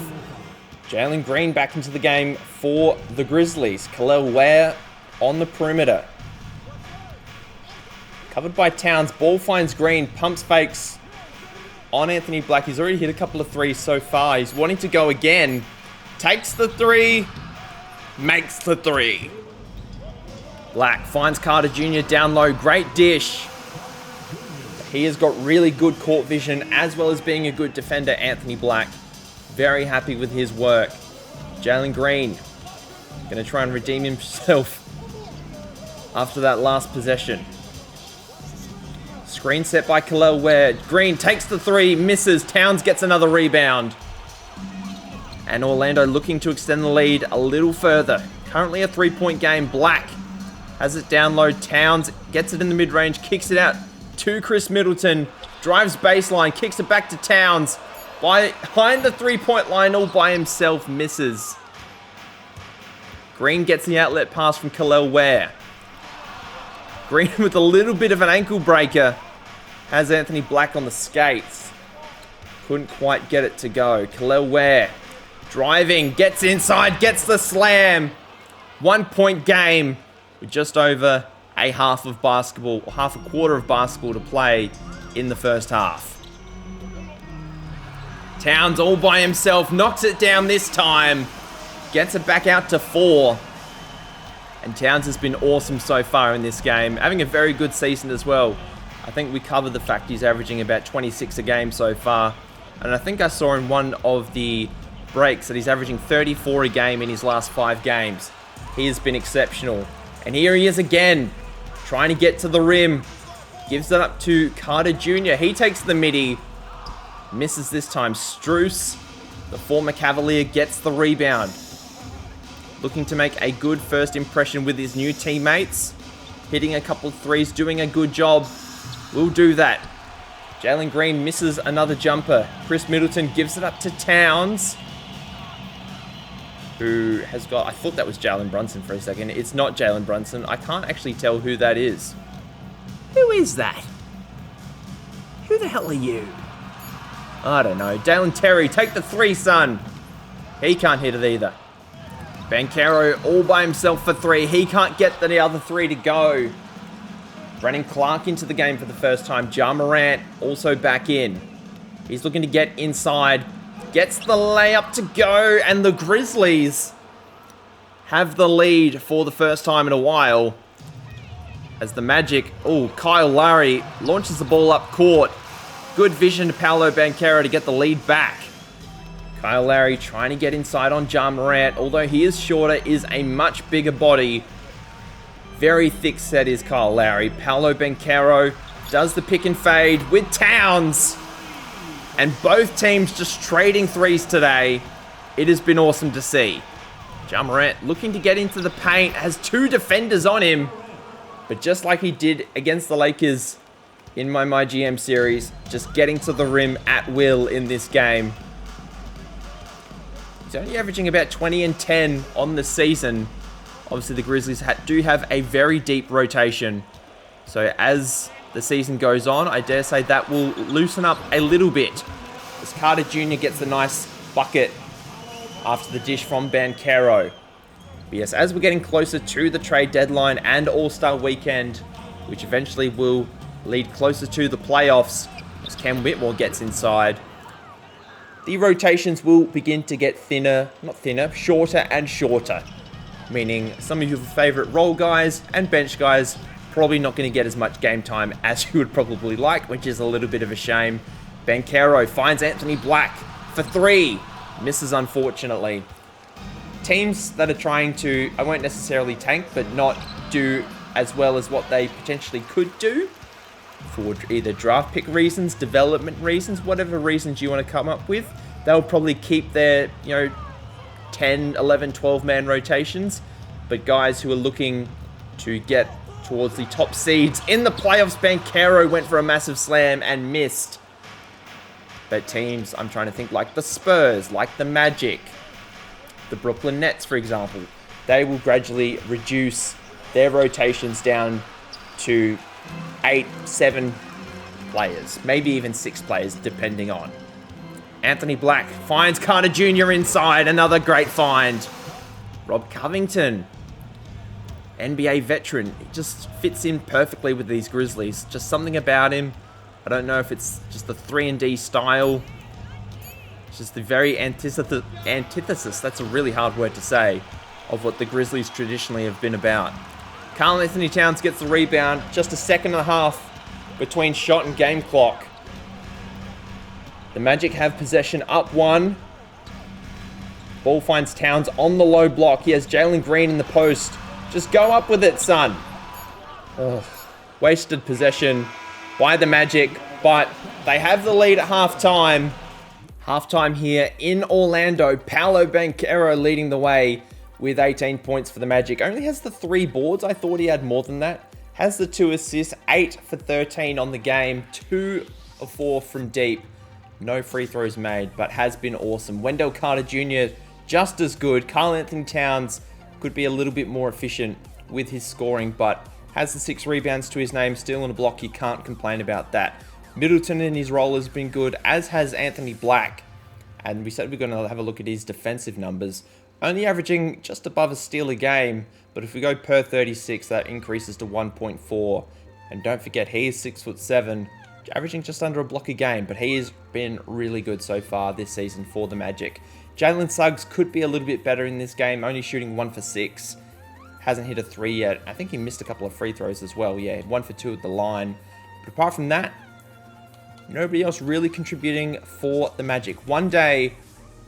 Speaker 1: Jalen Green back into the game for the Grizzlies. Kel'el Ware on the perimeter. Covered by Towns. Ball finds Green. Pumps fakes on Anthony Black. He's already hit a couple of threes so far. He's wanting to go again. Takes the 3. Makes the 3. Black finds Carter Jr. down low. Great dish. He has got really good court vision as well as being a good defender, Anthony Black. Very happy with his work. Jalen Green going to try and redeem himself after that last possession. Screen set by Kel'el Ware. Green takes the 3, misses. Towns gets another rebound. And Orlando looking to extend the lead a little further. Currently a 3-point game. Black has it down low. Towns gets it in the mid-range, kicks it out to Chris Middleton. Drives baseline, kicks it back to Towns. Behind the 3-point line all by himself, misses. Green gets the outlet pass from Khalil Ware. Green with a little bit of an ankle breaker. Has Anthony Black on the skates. Couldn't quite get it to go. Khalil Ware driving, gets inside, gets the slam. 1-point game with just over a half a quarter of basketball to play in the first half. Towns all by himself, knocks it down this time. Gets it back out to 4. And Towns has been awesome so far in this game. Having a very good season as well. I think we covered the fact he's averaging about 26 a game so far. And I think I saw in one of the breaks that he's averaging 34 a game in his last 5 games. He has been exceptional. And here he is again, trying to get to the rim. Gives it up to Carter Jr. He takes the midi. Misses this time. Struce, the former Cavalier, gets the rebound. Looking to make a good first impression with his new teammates. Hitting a couple of threes, doing a good job. We'll do that. Jalen Green misses another jumper. Chris Middleton gives it up to Towns, who has got... I thought that was Jalen Brunson for a second. It's not Jalen Brunson. I can't actually tell who that is. Who is that? Who the hell are you? I don't know. Dalen Terry, take the 3, son. He can't hit it either. Banchero all by himself for 3. He can't get the other 3 to go. Brandon Clark into the game for the first time. Ja Morant also back in. He's looking to get inside. Gets the layup to go. And the Grizzlies have the lead for the first time in a while. As the Magic... Oh, Kyle Lowry launches the ball up court. Good vision to Paolo Banchero to get the lead back. Kyle Lowry trying to get inside on Ja Morant. Although he is shorter, is a much bigger body. Very thick set is Kyle Lowry. Paolo Banchero does the pick and fade with Towns. And both teams just trading threes today. It has been awesome to see. Ja Morant looking to get into the paint. Has 2 defenders on him. But just like he did against the Lakers in my GM series, just getting to the rim at will in this game. He's only averaging about 20 and 10 on the season. Obviously, the Grizzlies do have a very deep rotation. So as the season goes on, I dare say that will loosen up a little bit. As Carter Jr. gets a nice bucket after the dish from Banchero. But yes, as we're getting closer to the trade deadline and All-Star Weekend, which eventually will lead closer to the playoffs, as Cam Whitmore gets inside, the rotations will begin to get shorter and shorter. Meaning some of your favorite role guys and bench guys probably not going to get as much game time as you would probably like, which is a little bit of a shame. Banchero finds Anthony Black for 3. Misses, unfortunately. Teams that are trying to, I won't necessarily tank, but not do as well as what they potentially could do for either draft pick reasons, development reasons, whatever reasons you want to come up with, they'll probably keep their, 10, 11, 12-man rotations. But guys who are looking to get towards the top seeds in the playoffs, Banchero went for a massive slam and missed. But teams, I'm trying to think, like the Spurs, like the Magic, the Brooklyn Nets, for example, they will gradually reduce their rotations down to 8, 7 players, maybe even 6 players, depending on. Anthony Black finds Carter Jr. inside. Another great find. Rob Covington, NBA veteran. He just fits in perfectly with these Grizzlies. Just something about him. I don't know if it's just the 3-and-D style. It's just the very antithesis, that's a really hard word to say, of what the Grizzlies traditionally have been about. Karl Anthony Towns gets the rebound. Just a second and a half between shot and game clock. The Magic have possession up 1. Ball finds Towns on the low block. He has Jalen Green in the post. Just go up with it, son. Ugh. Wasted possession by the Magic, but they have the lead at halftime. Halftime here in Orlando. Paolo Banchero leading the way with 18 points for the Magic. Only has the 3 boards. I thought he had more than that. Has the 2 assists, 8 for 13 on the game, 2 of 4 from deep. No free throws made, but has been awesome. Wendell Carter Jr. just as good. Karl-Anthony Towns could be a little bit more efficient with his scoring, but has the 6 rebounds to his name, still on a block. You can't complain about that. Middleton in his role has been good, as has Anthony Black. And we said we're going to have a look at his defensive numbers. Only averaging just above a steal a game, but if we go per 36, that increases to 1.4. And don't forget, he is 6'7", averaging just under a block a game, but he has been really good so far this season for the Magic. Jalen Suggs could be a little bit better in this game, only shooting 1 for 6. Hasn't hit a 3 yet. I think he missed a couple of free throws as well. Yeah, 1 for 2 at the line. But apart from that, nobody else really contributing for the Magic. One day,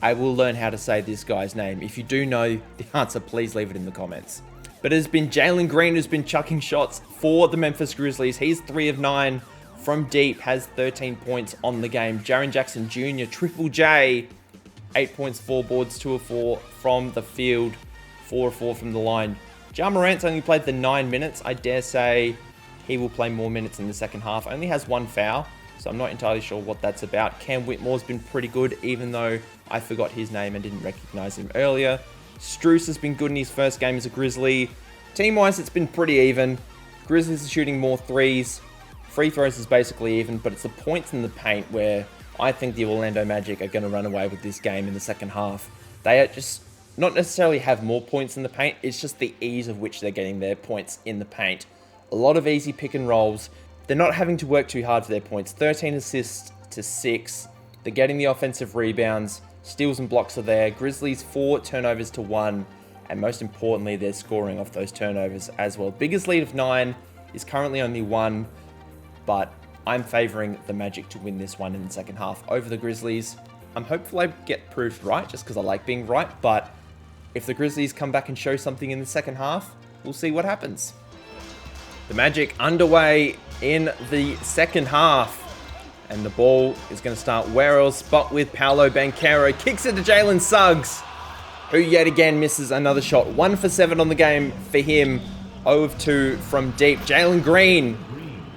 Speaker 1: I will learn how to say this guy's name. If you do know the answer, please leave it in the comments. But it has been Jalen Green who's been chucking shots for the Memphis Grizzlies. He's 3 of 9 from deep, has 13 points on the game. Jaren Jackson Jr., Triple J, 8 points, 4 boards, 2 of 4 from the field, 4 of 4 from the line. Ja Morant's only played the 9 minutes. I dare say he will play more minutes in the second half. Only has 1 foul, so I'm not entirely sure what that's about. Cam Whitmore's been pretty good, even though I forgot his name and didn't recognize him earlier. Strus has been good in his first game as a Grizzly. Team-wise, it's been pretty even. Grizzlies are shooting more threes. Free throws is basically even, but it's the points in the paint where I think the Orlando Magic are going to run away with this game in the second half. They are just not necessarily have more points in the paint, it's just the ease of which they're getting their points in the paint. A lot of easy pick and rolls. They're not having to work too hard for their points. 13 assists to 6. They're getting the offensive rebounds. Steals and blocks are there. Grizzlies 4 turnovers to 1. And most importantly, they're scoring off those turnovers as well. Biggest lead of 9 is currently only 1. But I'm favoring the Magic to win this one in the second half over the Grizzlies. I'm hopeful I get proved right just because I like being right. But if the Grizzlies come back and show something in the second half, we'll see what happens. The Magic underway in the second half. And the ball is going to start where else but with Paolo Banchero. Kicks it to Jalen Suggs, who yet again misses another shot. 1 for 7 on the game for him. 0 of 2 from deep. Jalen Green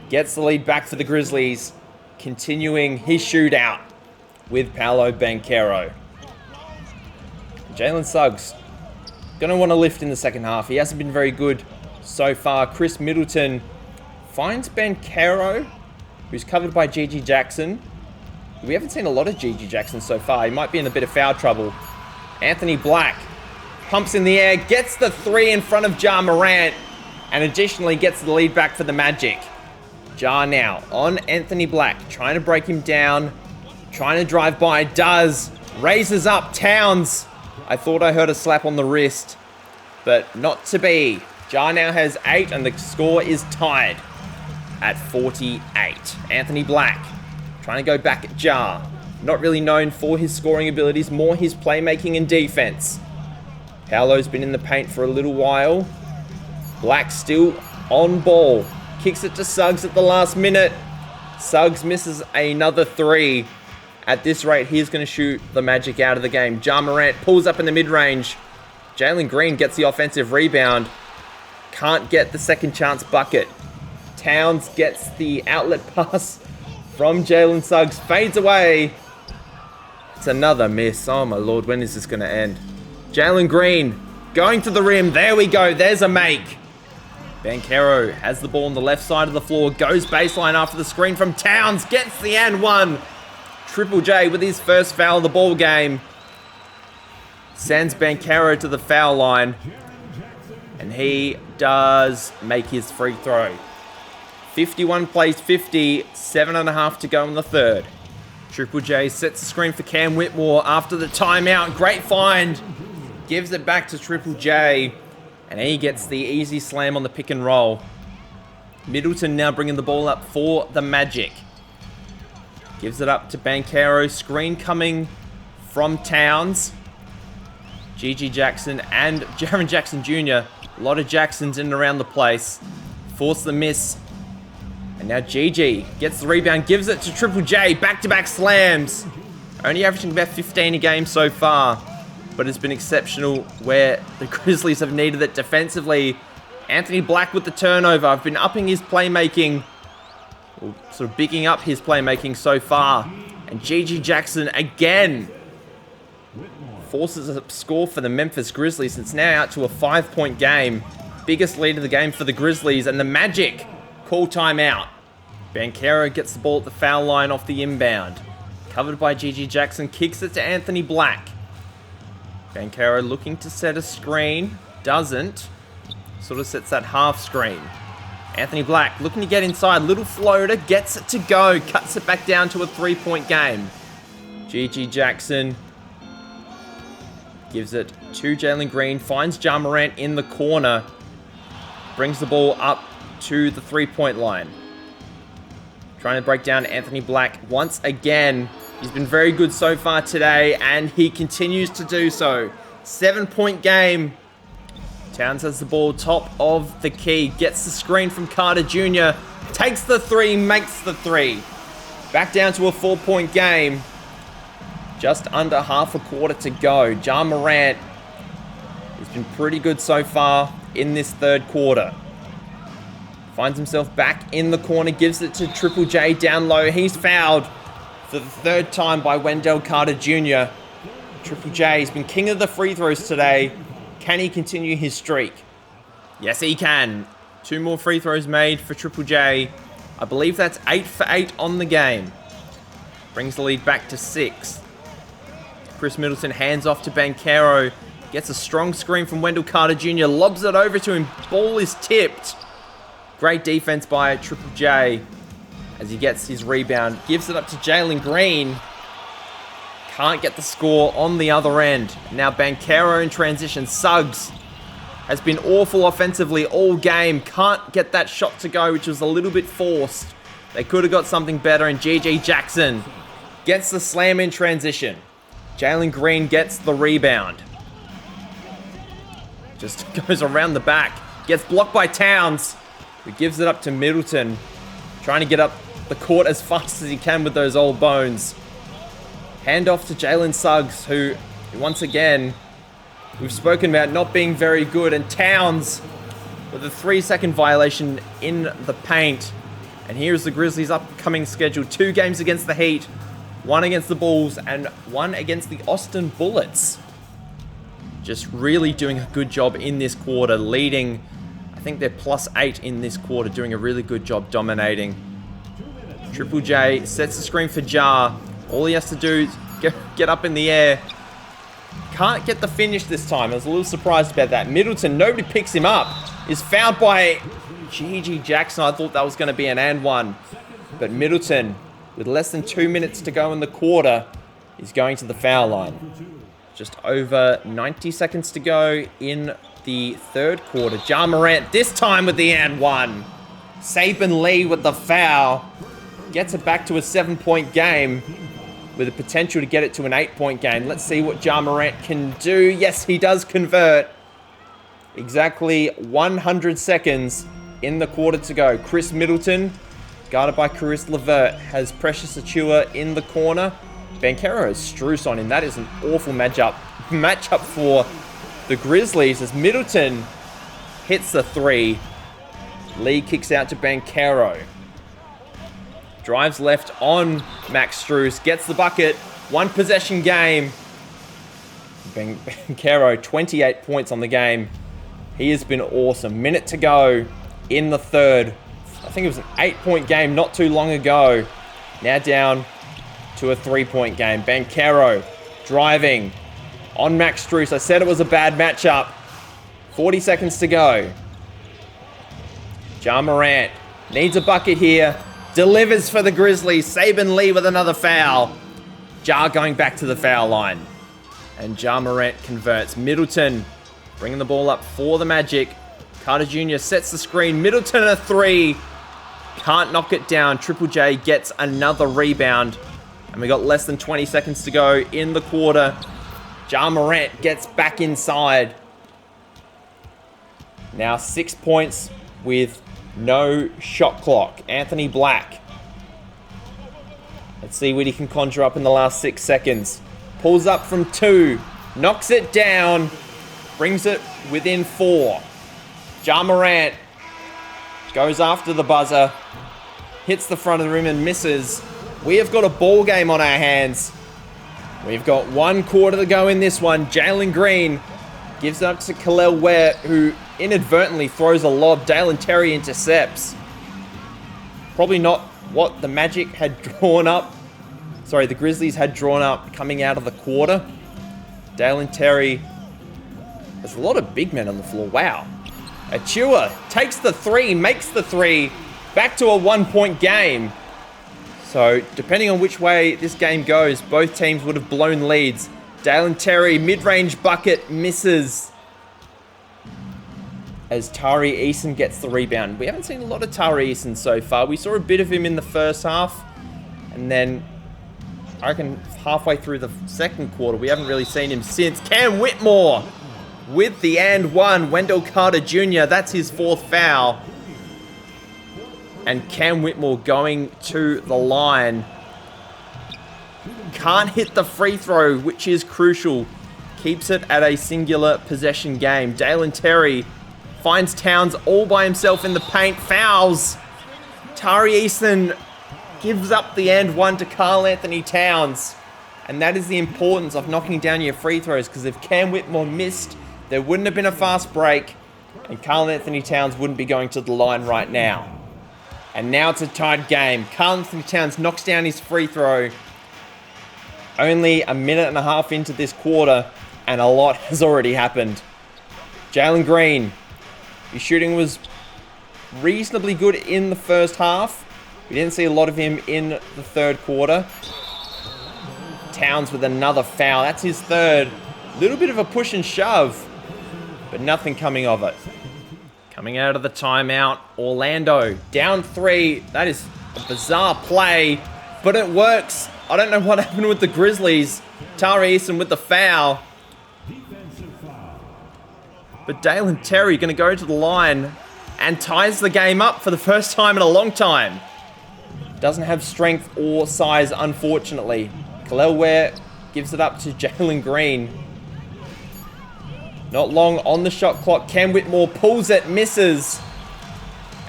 Speaker 1: gets the lead back for the Grizzlies, continuing his shootout with Paolo Banchero. Jalen Suggs going to want to lift in the second half. He hasn't been very good so far. Chris Middleton finds Banchero, who's covered by Gigi Jackson. We haven't seen a lot of Gigi Jackson so far. He might be in a bit of foul trouble. Anthony Black pumps in the air, gets the 3 in front of Ja Morant, and additionally gets the lead back for the Magic. Ja now on Anthony Black, trying to break him down, trying to drive by, does, raises up Towns. I thought I heard a slap on the wrist, but not to be. Ja now has 8 and the score is tied at 48. Anthony Black trying to go back at Ja. Not really known for his scoring abilities, more his playmaking and defense. Paolo's been in the paint for a little while. Black still on ball. Kicks it to Suggs at the last minute. Suggs misses another 3. At this rate, he's going to shoot the Magic out of the game. Ja Morant pulls up in the mid-range. Jalen Green gets the offensive rebound. Can't get the second chance bucket. Towns gets the outlet pass from Jalen Suggs. Fades away. It's another miss. Oh my lord, when is this going to end? Jalen Green going to the rim. There we go. There's a make. Banchero has the ball on the left side of the floor. Goes baseline after the screen from Towns. Gets the and one. Triple J with his first foul of the ball game. Sends Banchero to the foul line. And he does make his free throw. 51 plays 50. 7.5 to go in the third. Triple J sets the screen for Cam Whitmore after the timeout. Great find. Gives it back to Triple J. And he gets the easy slam on the pick and roll. Middleton now bringing the ball up for the Magic. Gives it up to Banchero. Screen coming from Towns. Gigi Jackson and Jaren Jackson Jr. A lot of Jacksons in and around the place. Force the miss. And now Gigi gets the rebound. Gives it to Triple J. Back-to-back slams. Only averaging about 15 a game so far, but it's been exceptional where the Grizzlies have needed it defensively. Anthony Black with the turnover. I've been upping his playmaking, or sort of bigging up his playmaking so far. And G.G. Jackson again forces a score for the Memphis Grizzlies. It's now out to a 5-point game. Biggest lead of the game for the Grizzlies, and the Magic call timeout. Banchero gets the ball at the foul line off the inbound. Covered by G.G. Jackson, kicks it to Anthony Black. Banchero looking to set a screen, doesn't. Sort of sets that half screen. Anthony Black looking to get inside, little floater, gets it to go, cuts it back down to a 3-point game. G.G. Jackson gives it to Jalen Green, finds Ja Morant in the corner, brings the ball up to the 3-point line. Trying to break down Anthony Black once again. He's been very good so far today, and he continues to do so. 7-point game. Towns has the ball top of the key, gets the screen from Carter Jr., takes the 3, makes the 3. Back down to a 4-point game. Just under half a quarter to go. Ja Morant has been pretty good so far in this third quarter. Finds himself back in the corner, gives it to Triple J down low. He's fouled for the 3rd time by Wendell Carter Jr. Triple J has been king of the free throws today. Can he continue his streak? Yes, he can. 2 more free throws made for Triple J. I believe that's 8 for 8 on the game. Brings the lead back to 6. Chris Middleton hands off to Banchero. Gets a strong screen from Wendell Carter Jr. Lobs it over to him. Ball is tipped. Great defense by Triple J as he gets his rebound. Gives it up to Jalen Green. Can't get the score on the other end. Now Banchero in transition. Suggs has been awful offensively all game. Can't get that shot to go, which was a little bit forced. They could have got something better, and G.G. Jackson gets the slam in transition. Jalen Green gets the rebound. Just goes around the back. Gets blocked by Towns, who gives it up to Middleton. Trying to get up the court as fast as he can with those old bones. Hand off to Jalen Suggs, who, once again, we've spoken about not being very good. And Towns with a 3-second violation in the paint. And here's the Grizzlies' upcoming schedule. 2 games against the Heat, 1 against the Bulls, and 1 against the Austin Bullets. Just really doing a good job in this quarter, leading. I think they're +8 in this quarter, doing a really good job dominating. Triple J sets the screen for Ja. All he has to do is get up in the air. Can't get the finish this time. I was a little surprised about that. Middleton, nobody picks him up. Is fouled by G.G. Jackson. I thought that was going to be an and one. But Middleton, with less than 2 minutes to go in the quarter, is going to the foul line. Just over 90 seconds to go in the third quarter. Ja Morant, this time with the and one. Saban Lee with the foul. Gets it back to a 7-point game, with the potential to get it to an 8-point game. Let's see what Ja Morant can do. Yes, he does convert. Exactly 100 seconds in the quarter to go. Chris Middleton, guarded by Caris LeVert, has Precious Achiuwa in the corner. Banchero has Strus on him. That is an awful matchup for the Grizzlies as Middleton hits the 3. Lee kicks out to Banchero. Drives left on Max Strus. Gets the bucket. 1 possession game. Banchero, 28 points on the game. He has been awesome. Minute to go in the third. I think it was an 8-point game not too long ago. Now down to a 3-point game. Banchero driving on Max Strus. I said it was a bad matchup. 40 seconds to go. Ja Morant needs a bucket here. Delivers for the Grizzlies. Saban Lee with another foul. Ja going back to the foul line. And Ja Morant converts. Middleton bringing the ball up for the Magic. Carter Jr. sets the screen. Middleton a 3. Can't knock it down. Triple J gets another rebound. And we got less than 20 seconds to go in the quarter. Ja Morant gets back inside. Now 6 points with no shot clock. Anthony Black Let's see what he can conjure up in the last 6 seconds. Pulls up from 2. Knocks it down. Brings it within 4. Ja Morant goes after the buzzer. Hits the front of the rim and misses. We have got a ball game on our hands. We've got 1 quarter to go in this one. Jalen Green gives it up to Kel'el Ware, who inadvertently throws a lob. Dalen Terry intercepts. Probably not what the Magic had drawn up. Sorry, the Grizzlies had drawn up coming out of the quarter. Dalen Terry. There's a lot of big men on the floor. Wow. Achua takes the 3, makes the 3. Back to a 1-point game. So, depending on which way this game goes, both teams would have blown leads. Dalen Terry, mid-range bucket, misses. As Tari Eason gets the rebound. We haven't seen a lot of Tari Eason so far. We saw a bit of him in the first half. And then, I reckon halfway through the second quarter, we haven't really seen him since. Cam Whitmore with the and one. Wendell Carter Jr., that's his 4th foul. And Cam Whitmore going to the line. Can't hit the free throw, which is crucial. Keeps it at a singular possession game. Dalen Terry finds Towns all by himself in the paint. Fouls. Tari Eason gives up the and one to Karl Anthony Towns. And that is the importance of knocking down your free throws, because if Cam Whitmore missed, there wouldn't have been a fast break, and Karl Anthony Towns wouldn't be going to the line right now. And now it's a tied game. Karl Anthony Towns knocks down his free throw. Only a minute and a half into this quarter, and a lot has already happened. Jalen Green, his shooting was reasonably good in the first half. We didn't see a lot of him in the third quarter. Towns with another foul. That's his 3rd. Little bit of a push and shove, but nothing coming of it. Coming out of the timeout, Orlando down 3. That is a bizarre play, but it works. I don't know what happened with the Grizzlies. Tari Eason with the foul. But Dalen Terry going to go to the line and ties the game up for the first time in a long time. Doesn't have strength or size, unfortunately. Kel'el Ware gives it up to Jalen Green. Not long on the shot clock. Cam Whitmore pulls it, misses.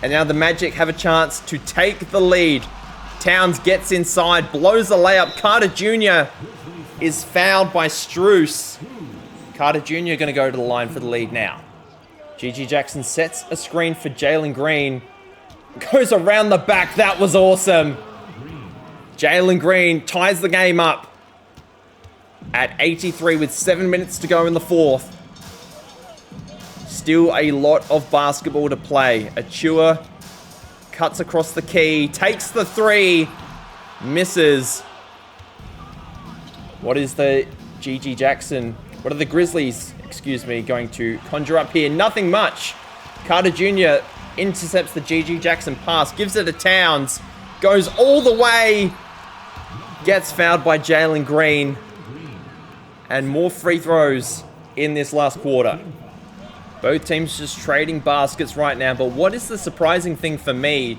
Speaker 1: And now the Magic have a chance to take the lead. Towns gets inside, blows the layup. Carter Jr. is fouled by Strus. Carter Jr. going to go to the line for the lead now. GG Jackson sets a screen for Jalen Green. Goes around the back. That was awesome. Jalen Green ties the game up at 83 with 7 minutes to go in the 4th. Still a lot of basketball to play. Achua cuts across the key, takes the 3, misses. What is the GG Jackson? What are the Grizzlies, going to conjure up here? Nothing much. Carter Jr. intercepts the GG Jackson pass, gives it to Towns, goes all the way, gets fouled by Jalen Green, and more free throws in this last quarter. Both teams just trading baskets right now, but what is the surprising thing for me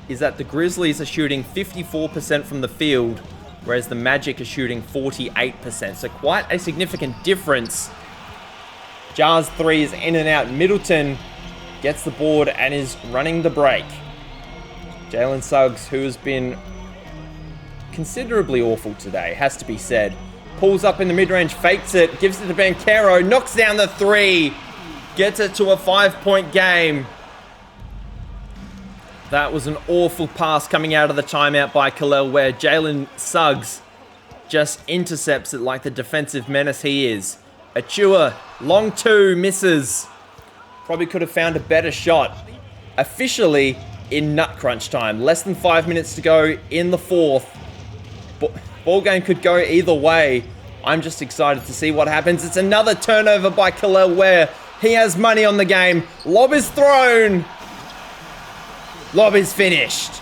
Speaker 1: is that the Grizzlies are shooting 54% from the field, whereas the Magic are shooting 48%. So quite a significant difference. Ja's 3 is in and out. Middleton gets the board and is running the break. Jalen Suggs, who has been considerably awful today, has to be said. Pulls up in the mid-range, fakes it, gives it to Banchero, knocks down the 3. Gets it to a 5-point game. That was an awful pass coming out of the timeout by Kel'el Ware. Jalen Suggs just intercepts it like the defensive menace he is. Achua, long 2, misses. Probably could have found a better shot. Officially in nut crunch time. Less than 5 minutes to go in the 4th. Ball game could go either way. I'm just excited to see what happens. It's another turnover by Kel'el Ware. He has money on the game. Lob is thrown. Lob is finished.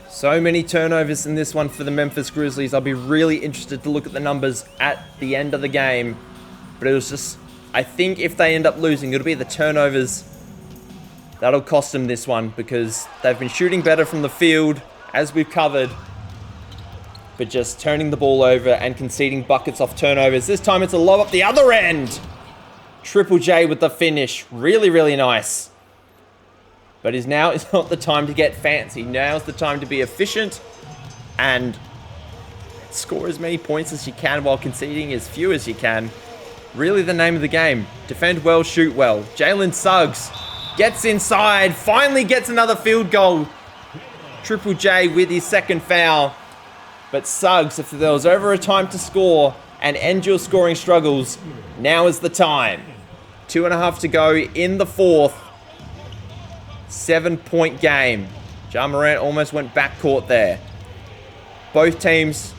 Speaker 1: So many turnovers in this one for the Memphis Grizzlies. I'll be really interested to look at the numbers at the end of the game. But it was just, I think if they end up losing, it'll be the turnovers that'll cost them this one, because they've been shooting better from the field, as we've covered. but just turning the ball over and conceding buckets off turnovers. This time it's a lob up the other end. Triple J with the finish. Really, really nice. But now is not the time to get fancy. Now's the time to be efficient and score as many points as you can while conceding as few as you can. Really the name of the game. Defend well, shoot well. Jalen Suggs gets inside, finally gets another field goal. Triple J with his second foul. But Suggs, if there was ever a time to score and end your scoring struggles, now is the time. 2.5 to go in the fourth. 7-point game. Ja Morant almost went backcourt there. Both teams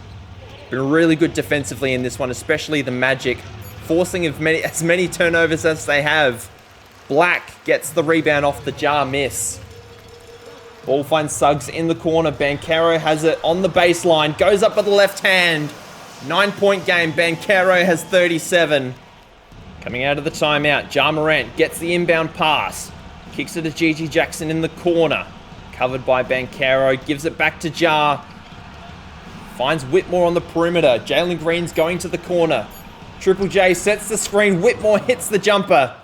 Speaker 1: been really good defensively in this one, especially the Magic, forcing as many turnovers as they have. Black gets the rebound off the Ja miss. Ball finds Suggs in the corner. Banchero has it on the baseline. Goes up with the left hand. 9-point game. Banchero has 37. Coming out of the timeout, Ja Morant gets the inbound pass. Kicks it to Gigi Jackson in the corner. Covered by Banchero. Gives it back to Ja. Finds Whitmore on the perimeter. Jalen Green's going to the corner. Triple J sets the screen. Whitmore hits the jumper.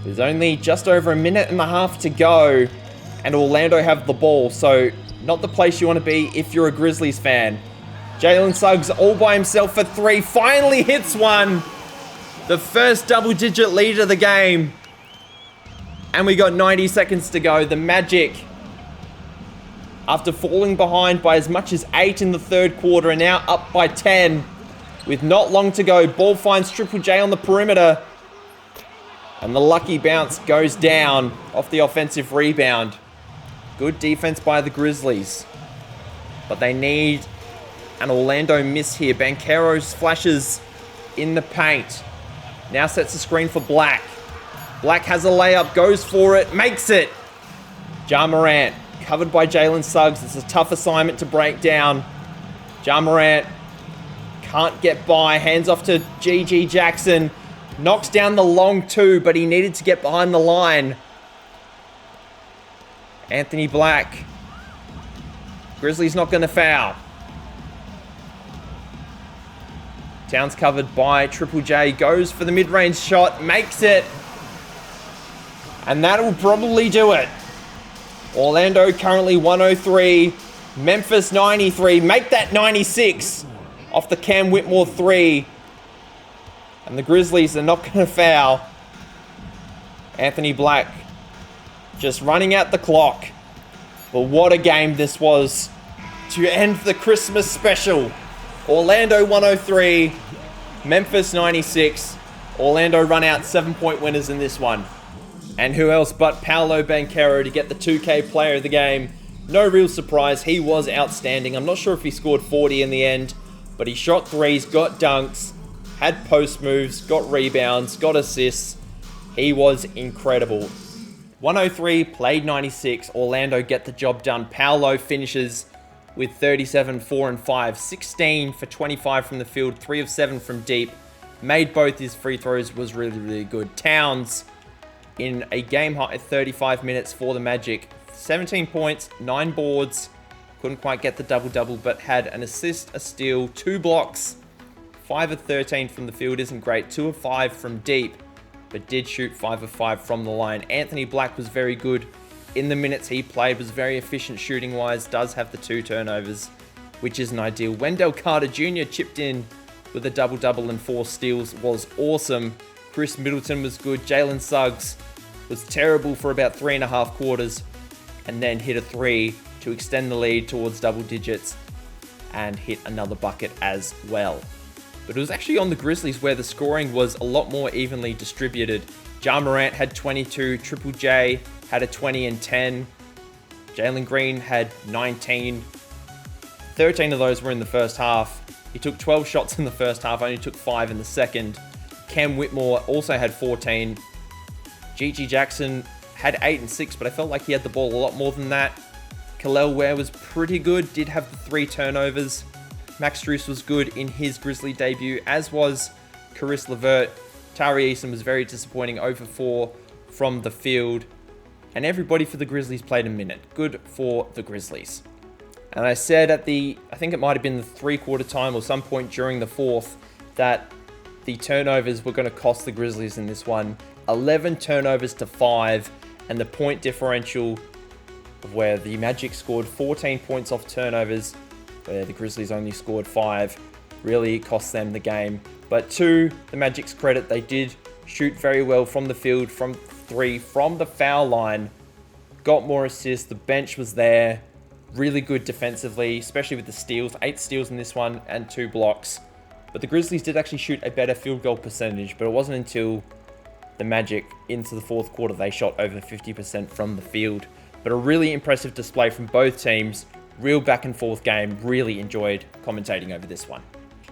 Speaker 1: There's only just over 1.5 minutes to go. And Orlando have the ball. So not the place you want to be if you're a Grizzlies fan. Jalen Suggs all by himself for 3. Finally hits one. The first double-digit lead of the game. And we got 90 seconds to go. The Magic, after falling behind by as much as 8 in the third quarter, are now up by 10. With not long to go, ball finds Triple J on the perimeter. And the lucky bounce goes down off the offensive rebound. Good defense by the Grizzlies. But they need an Orlando miss here. Banchero's flashes in the paint. Now sets the screen for Black. Black has a layup, goes for it, makes it. Ja Morant, covered by Jalen Suggs. It's a tough assignment to break down. Ja Morant can't get by. Hands off to Gigi Jackson. Knocks down the long 2, but he needed to get behind the line. Anthony Black. Grizzlies not going to foul. Towns covered by Triple J. Goes for the mid-range shot. Makes it. And that will probably do it. Orlando currently 103. Memphis 93. Make that 96 off the Cam Whitmore 3. And the Grizzlies are not going to foul. Anthony Black just running out the clock. But what a game this was to end the Christmas special. Orlando 103, Memphis 96. Orlando run out 7-point winners in this one. And who else but Paolo Banchero to get the 2K player of the game. No real surprise, he was outstanding. I'm not sure if he scored 40 in the end, but he shot threes, got dunks, had post moves, got rebounds, got assists. He was incredible. 103, played 96. Orlando get the job done. Paolo finishes with 37, 4 and 5. 16 for 25 from the field, 3 of 7 from deep. Made both his free throws, was really, really good. Towns, in a game high 35 minutes for the Magic. 17 points, 9 boards. Couldn't quite get the double-double, but had an assist, a steal, 2 blocks. 5 of 13 from the field isn't great. 2 of 5 from deep, but did shoot 5 of 5 from the line. Anthony Black was very good in the minutes he played, was very efficient shooting-wise, does have the 2 turnovers, which isn't ideal. Wendell Carter Jr. chipped in with a double-double and 4 steals, was awesome. Chris Middleton was good. Jalen Suggs was terrible for about 3.5 quarters, and then hit a 3 to extend the lead towards double digits and hit another bucket as well. But it was actually on the Grizzlies where the scoring was a lot more evenly distributed. Ja Morant had 22, Triple J had a 20 and 10. Jalen Green had 19. 13 of those were in the first half. He took 12 shots in the first half, only took 5 in the second. Cam Whitmore also had 14. Gigi Jackson had 8 and 6, but I felt like he had the ball a lot more than that. Kel'el Ware was pretty good, did have the 3 turnovers. Max Strus was good in his Grizzly debut, as was Caris LeVert. Tari Eason was very disappointing, 0 for 4 from the field. And everybody for the Grizzlies played a minute. Good for the Grizzlies. And I said I think it might have been the 3/4 time or some point during the fourth, that the turnovers were going to cost the Grizzlies in this one. 11 turnovers to 5, and the point differential of where the Magic scored 14 points off turnovers, where the Grizzlies only scored 5, really cost them the game. But to the Magic's credit, they did shoot very well from the field, from 3, from the foul line, got more assists, the bench was there, really good defensively, especially with the steals, 8 steals in this one and 2 blocks. But the Grizzlies did actually shoot a better field goal percentage, but it wasn't until the Magic into the fourth quarter they shot over 50% from the field. But a really impressive display from both teams, real back and forth game, really enjoyed commentating over this one.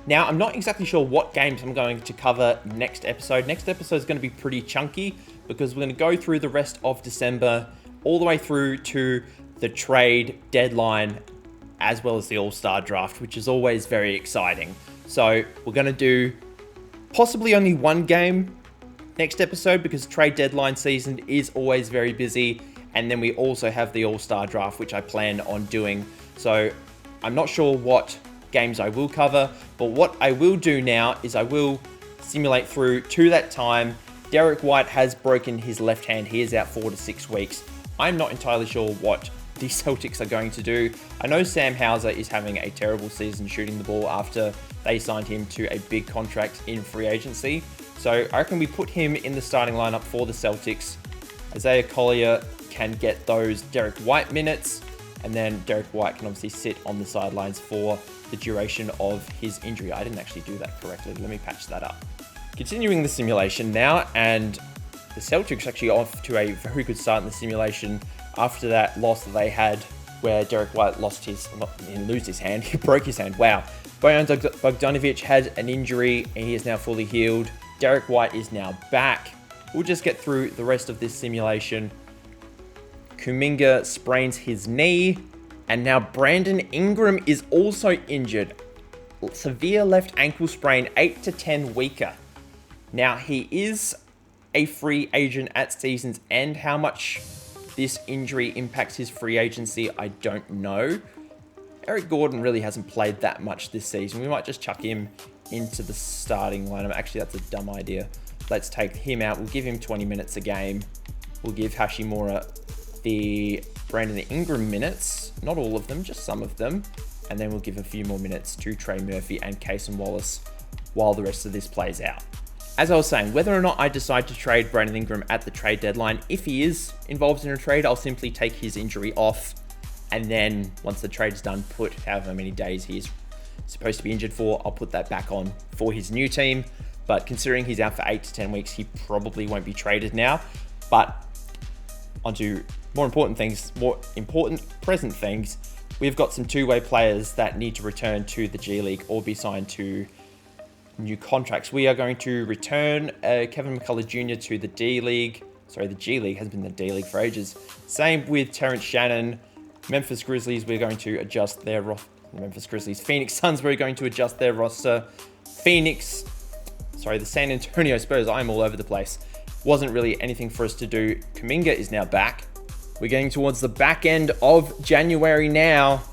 Speaker 1: Now, I'm not exactly sure what games I'm going to cover next episode. Next episode is going to be pretty chunky because we're going to go through the rest of December all the way through to the trade deadline, as well as the All-Star draft, which is always very exciting. So we're going to do possibly only one game next episode because trade deadline season is always very busy. And then we also have the All-Star draft, which I plan on doing. So I'm not sure what games I will cover, but what I will do now is I will simulate through to that time. Derek White has broken his left hand. He is out 4 to 6 weeks. I'm not entirely sure what the Celtics are going to do. I know Sam Hauser is having a terrible season shooting the ball after they signed him to a big contract in free agency. So I reckon we put him in the starting lineup for the Celtics. Isaiah Collier can get those Derek White minutes, and then Derek White can obviously sit on the sidelines for the duration of his injury. I didn't actually do that correctly. Let me patch that up. Continuing the simulation now, and the Celtics actually off to a very good start in the simulation after that loss that they had where Derek White he didn't lose his hand, he broke his hand. Wow. Bojan Bogdanovic had an injury and he is now fully healed. Derek White is now back. We'll just get through the rest of this simulation. Kuminga sprains his knee, and now Brandon Ingram is also injured. Severe left ankle sprain, 8 to 10 weeker. Now, he is a free agent at season's end. How much this injury impacts his free agency, I don't know. Eric Gordon really hasn't played that much this season. We might just chuck him into the starting lineup. Actually, that's a dumb idea. Let's take him out. We'll give him 20 minutes a game. We'll give Hashimura the Brandon Ingram minutes. Not all of them, just some of them. And then we'll give a few more minutes to Trey Murphy and Cason Wallace while the rest of this plays out. As I was saying, whether or not I decide to trade Brandon Ingram at the trade deadline, if he is involved in a trade, I'll simply take his injury off. And then once the trade is done, put however many days he is supposed to be injured for, I'll put that back on for his new team. But considering he's out for 8 to 10 weeks, he probably won't be traded now. But onto more important present things. We've got some two-way players that need to return to the G League or be signed to new contracts. We are going to return Kevin McCullough Jr. to the D League. Sorry, the G League has been the D League for ages. Same with Terrence Shannon. Memphis Grizzlies, we're going to adjust their Phoenix Suns, we're going to adjust their roster. The San Antonio Spurs, I'm all over the place. Wasn't really anything for us to do. Kuminga is now back. We're getting towards the back end of January now.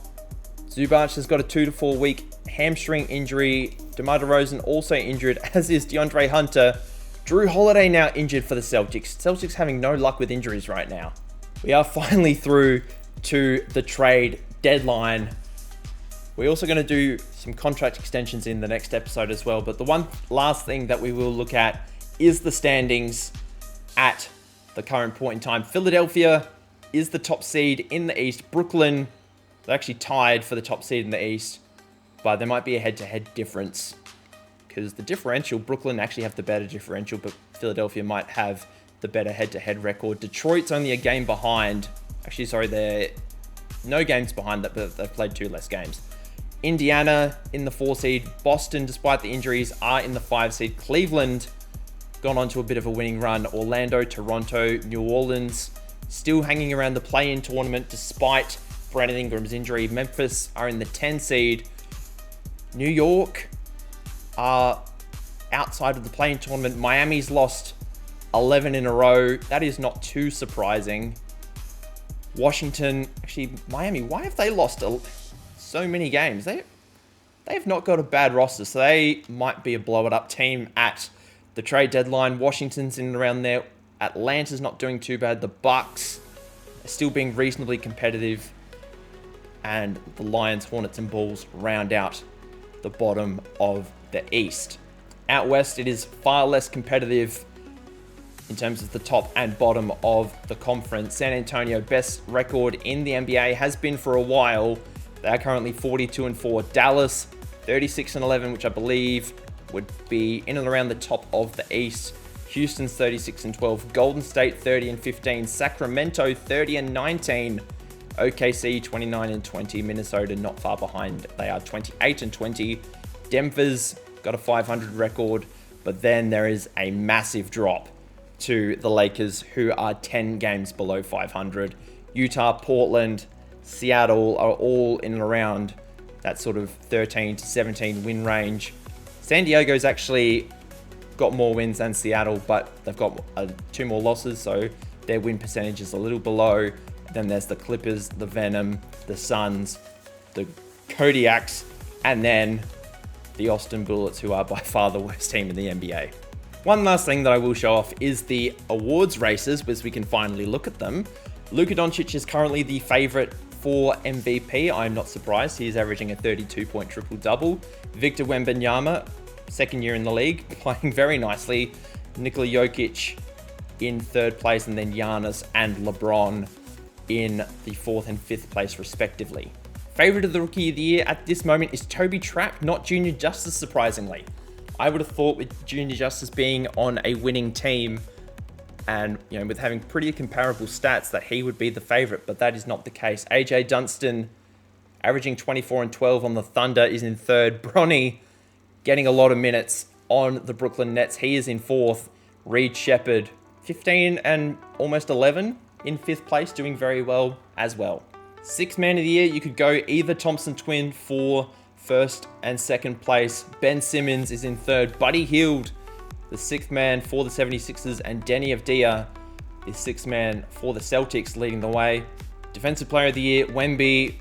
Speaker 1: Zubac has got a 2 to 4 week hamstring injury. DeMar DeRozan also injured, as is DeAndre Hunter. Drew Holiday now injured for the Celtics. Celtics having no luck with injuries right now. We are finally through to the trade deadline. We're also going to do some contract extensions in the next episode as well. But the one last thing that we will look at is the standings at the current point in time. Philadelphia is the top seed in the East. Brooklyn, they're actually tied for the top seed in the East. But there might be a head-to-head difference. Because the differential, Brooklyn actually have the better differential, but Philadelphia might have the better head-to-head record. Detroit's only a game behind. Actually, sorry, they're no games behind that, but they've played 2 less games. Indiana in the 4 seed. Boston, despite the injuries, are in the 5 seed. Cleveland gone on to a bit of a winning run. Orlando, Toronto, New Orleans still hanging around the play-in tournament despite Brandon Ingram's injury. Memphis are in the 10 seed. New York are outside of the play-in tournament. Miami's lost 11 in a row. That is not too surprising. Washington, actually Miami, why have they lost? so many games. They've not got a bad roster, so they might be a blow-it-up team at the trade deadline. Washington's in and around there. Atlanta's not doing too bad. The Bucks are still being reasonably competitive. And the Lions, Hornets, and Bulls round out the bottom of the East. Out West, it is far less competitive in terms of the top and bottom of the conference. San Antonio, best record in the NBA, has been for a while. They are currently 42-4. Dallas, 36-11, which I believe would be in and around the top of the East. Houston's 36-12. Golden State, 30-15. Sacramento, 30-19. OKC, 29-20. Minnesota, not far behind. They are 28-20. Denver's got a 500 record, but then there is a massive drop to the Lakers, who are 10 games below 500. Utah, Portland, Seattle are all in and around that sort of 13 to 17 win range. San Diego's actually got more wins than Seattle, but they've got 2 more losses, so their win percentage is a little below. Then there's the Clippers, the Venom, the Suns, the Kodiaks, and then the Austin Bullets, who are by far the worst team in the NBA. One last thing that I will show off is the awards races, as we can finally look at them. Luka Doncic is currently the favorite for MVP. I'm not surprised. He's averaging a 32-point triple-double. Victor Wembanyama, second year in the league, playing very nicely. Nikola Jokic in third place, and then Giannis and LeBron in the 4th and 5th place, respectively. Favorite of the Rookie of the Year at this moment is Toby Trapp, not Junior Justice, surprisingly. I would have thought with Junior Justice being on a winning team and, you know, with having pretty comparable stats, that he would be the favorite, but that is not the case. AJ Dunstan, averaging 24-12 on the Thunder, is in third. Bronny getting a lot of minutes on the Brooklyn Nets. He is in 4th. Reed Shepherd, 15 and almost 11 in 5th place, doing very well as well. 6th man of the year, you could go either Thompson Twin for 1st and 2nd place. Ben Simmons is in 3rd. Buddy Hield, the 6th man for the 76ers, and Denny Avdia is 6th man for the Celtics, leading the way. Defensive player of the year, Wemby,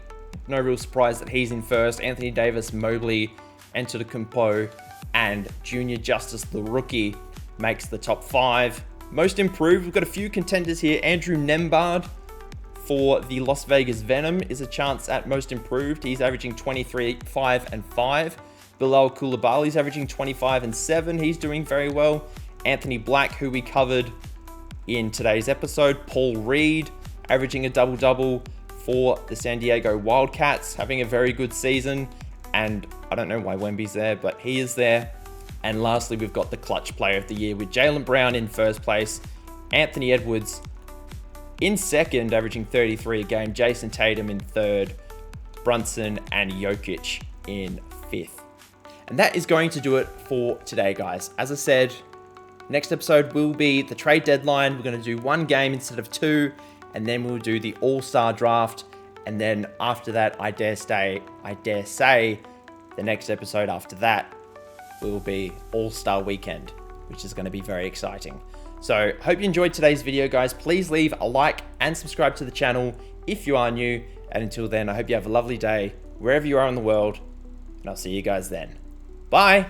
Speaker 1: no real surprise that he's in 1st. Anthony Davis, Mobley, Antetokounmpo, and Junior Justice, the rookie, makes the top 5. Most improved, we've got a few contenders here. Andrew Nembhard for the Las Vegas Venom is a chance at most improved. He's averaging 23, 5, and 5. Bilal Coulibaly's averaging 25 and 7. He's doing very well. Anthony Black, who we covered in today's episode. Paul Reed, averaging a double-double for the San Diego Wildcats, having a very good season. And I don't know why Wemby's there, but he is there. And lastly, we've got the clutch player of the year with Jaylen Brown in 1st place. Anthony Edwards in 2nd, averaging 33 a game. Jason Tatum in 3rd. Brunson and Jokic in 5th. And that is going to do it for today, guys. As I said, next episode will be the trade deadline. We're going to do 1 game instead of 2, and then we'll do the All-Star draft. And then after that, I dare say, the next episode after that will be All-Star Weekend, which is going to be very exciting. So, hope you enjoyed today's video, guys. Please leave a like and subscribe to the channel if you are new. And until then, I hope you have a lovely day wherever you are in the world, and I'll see you guys then. Bye!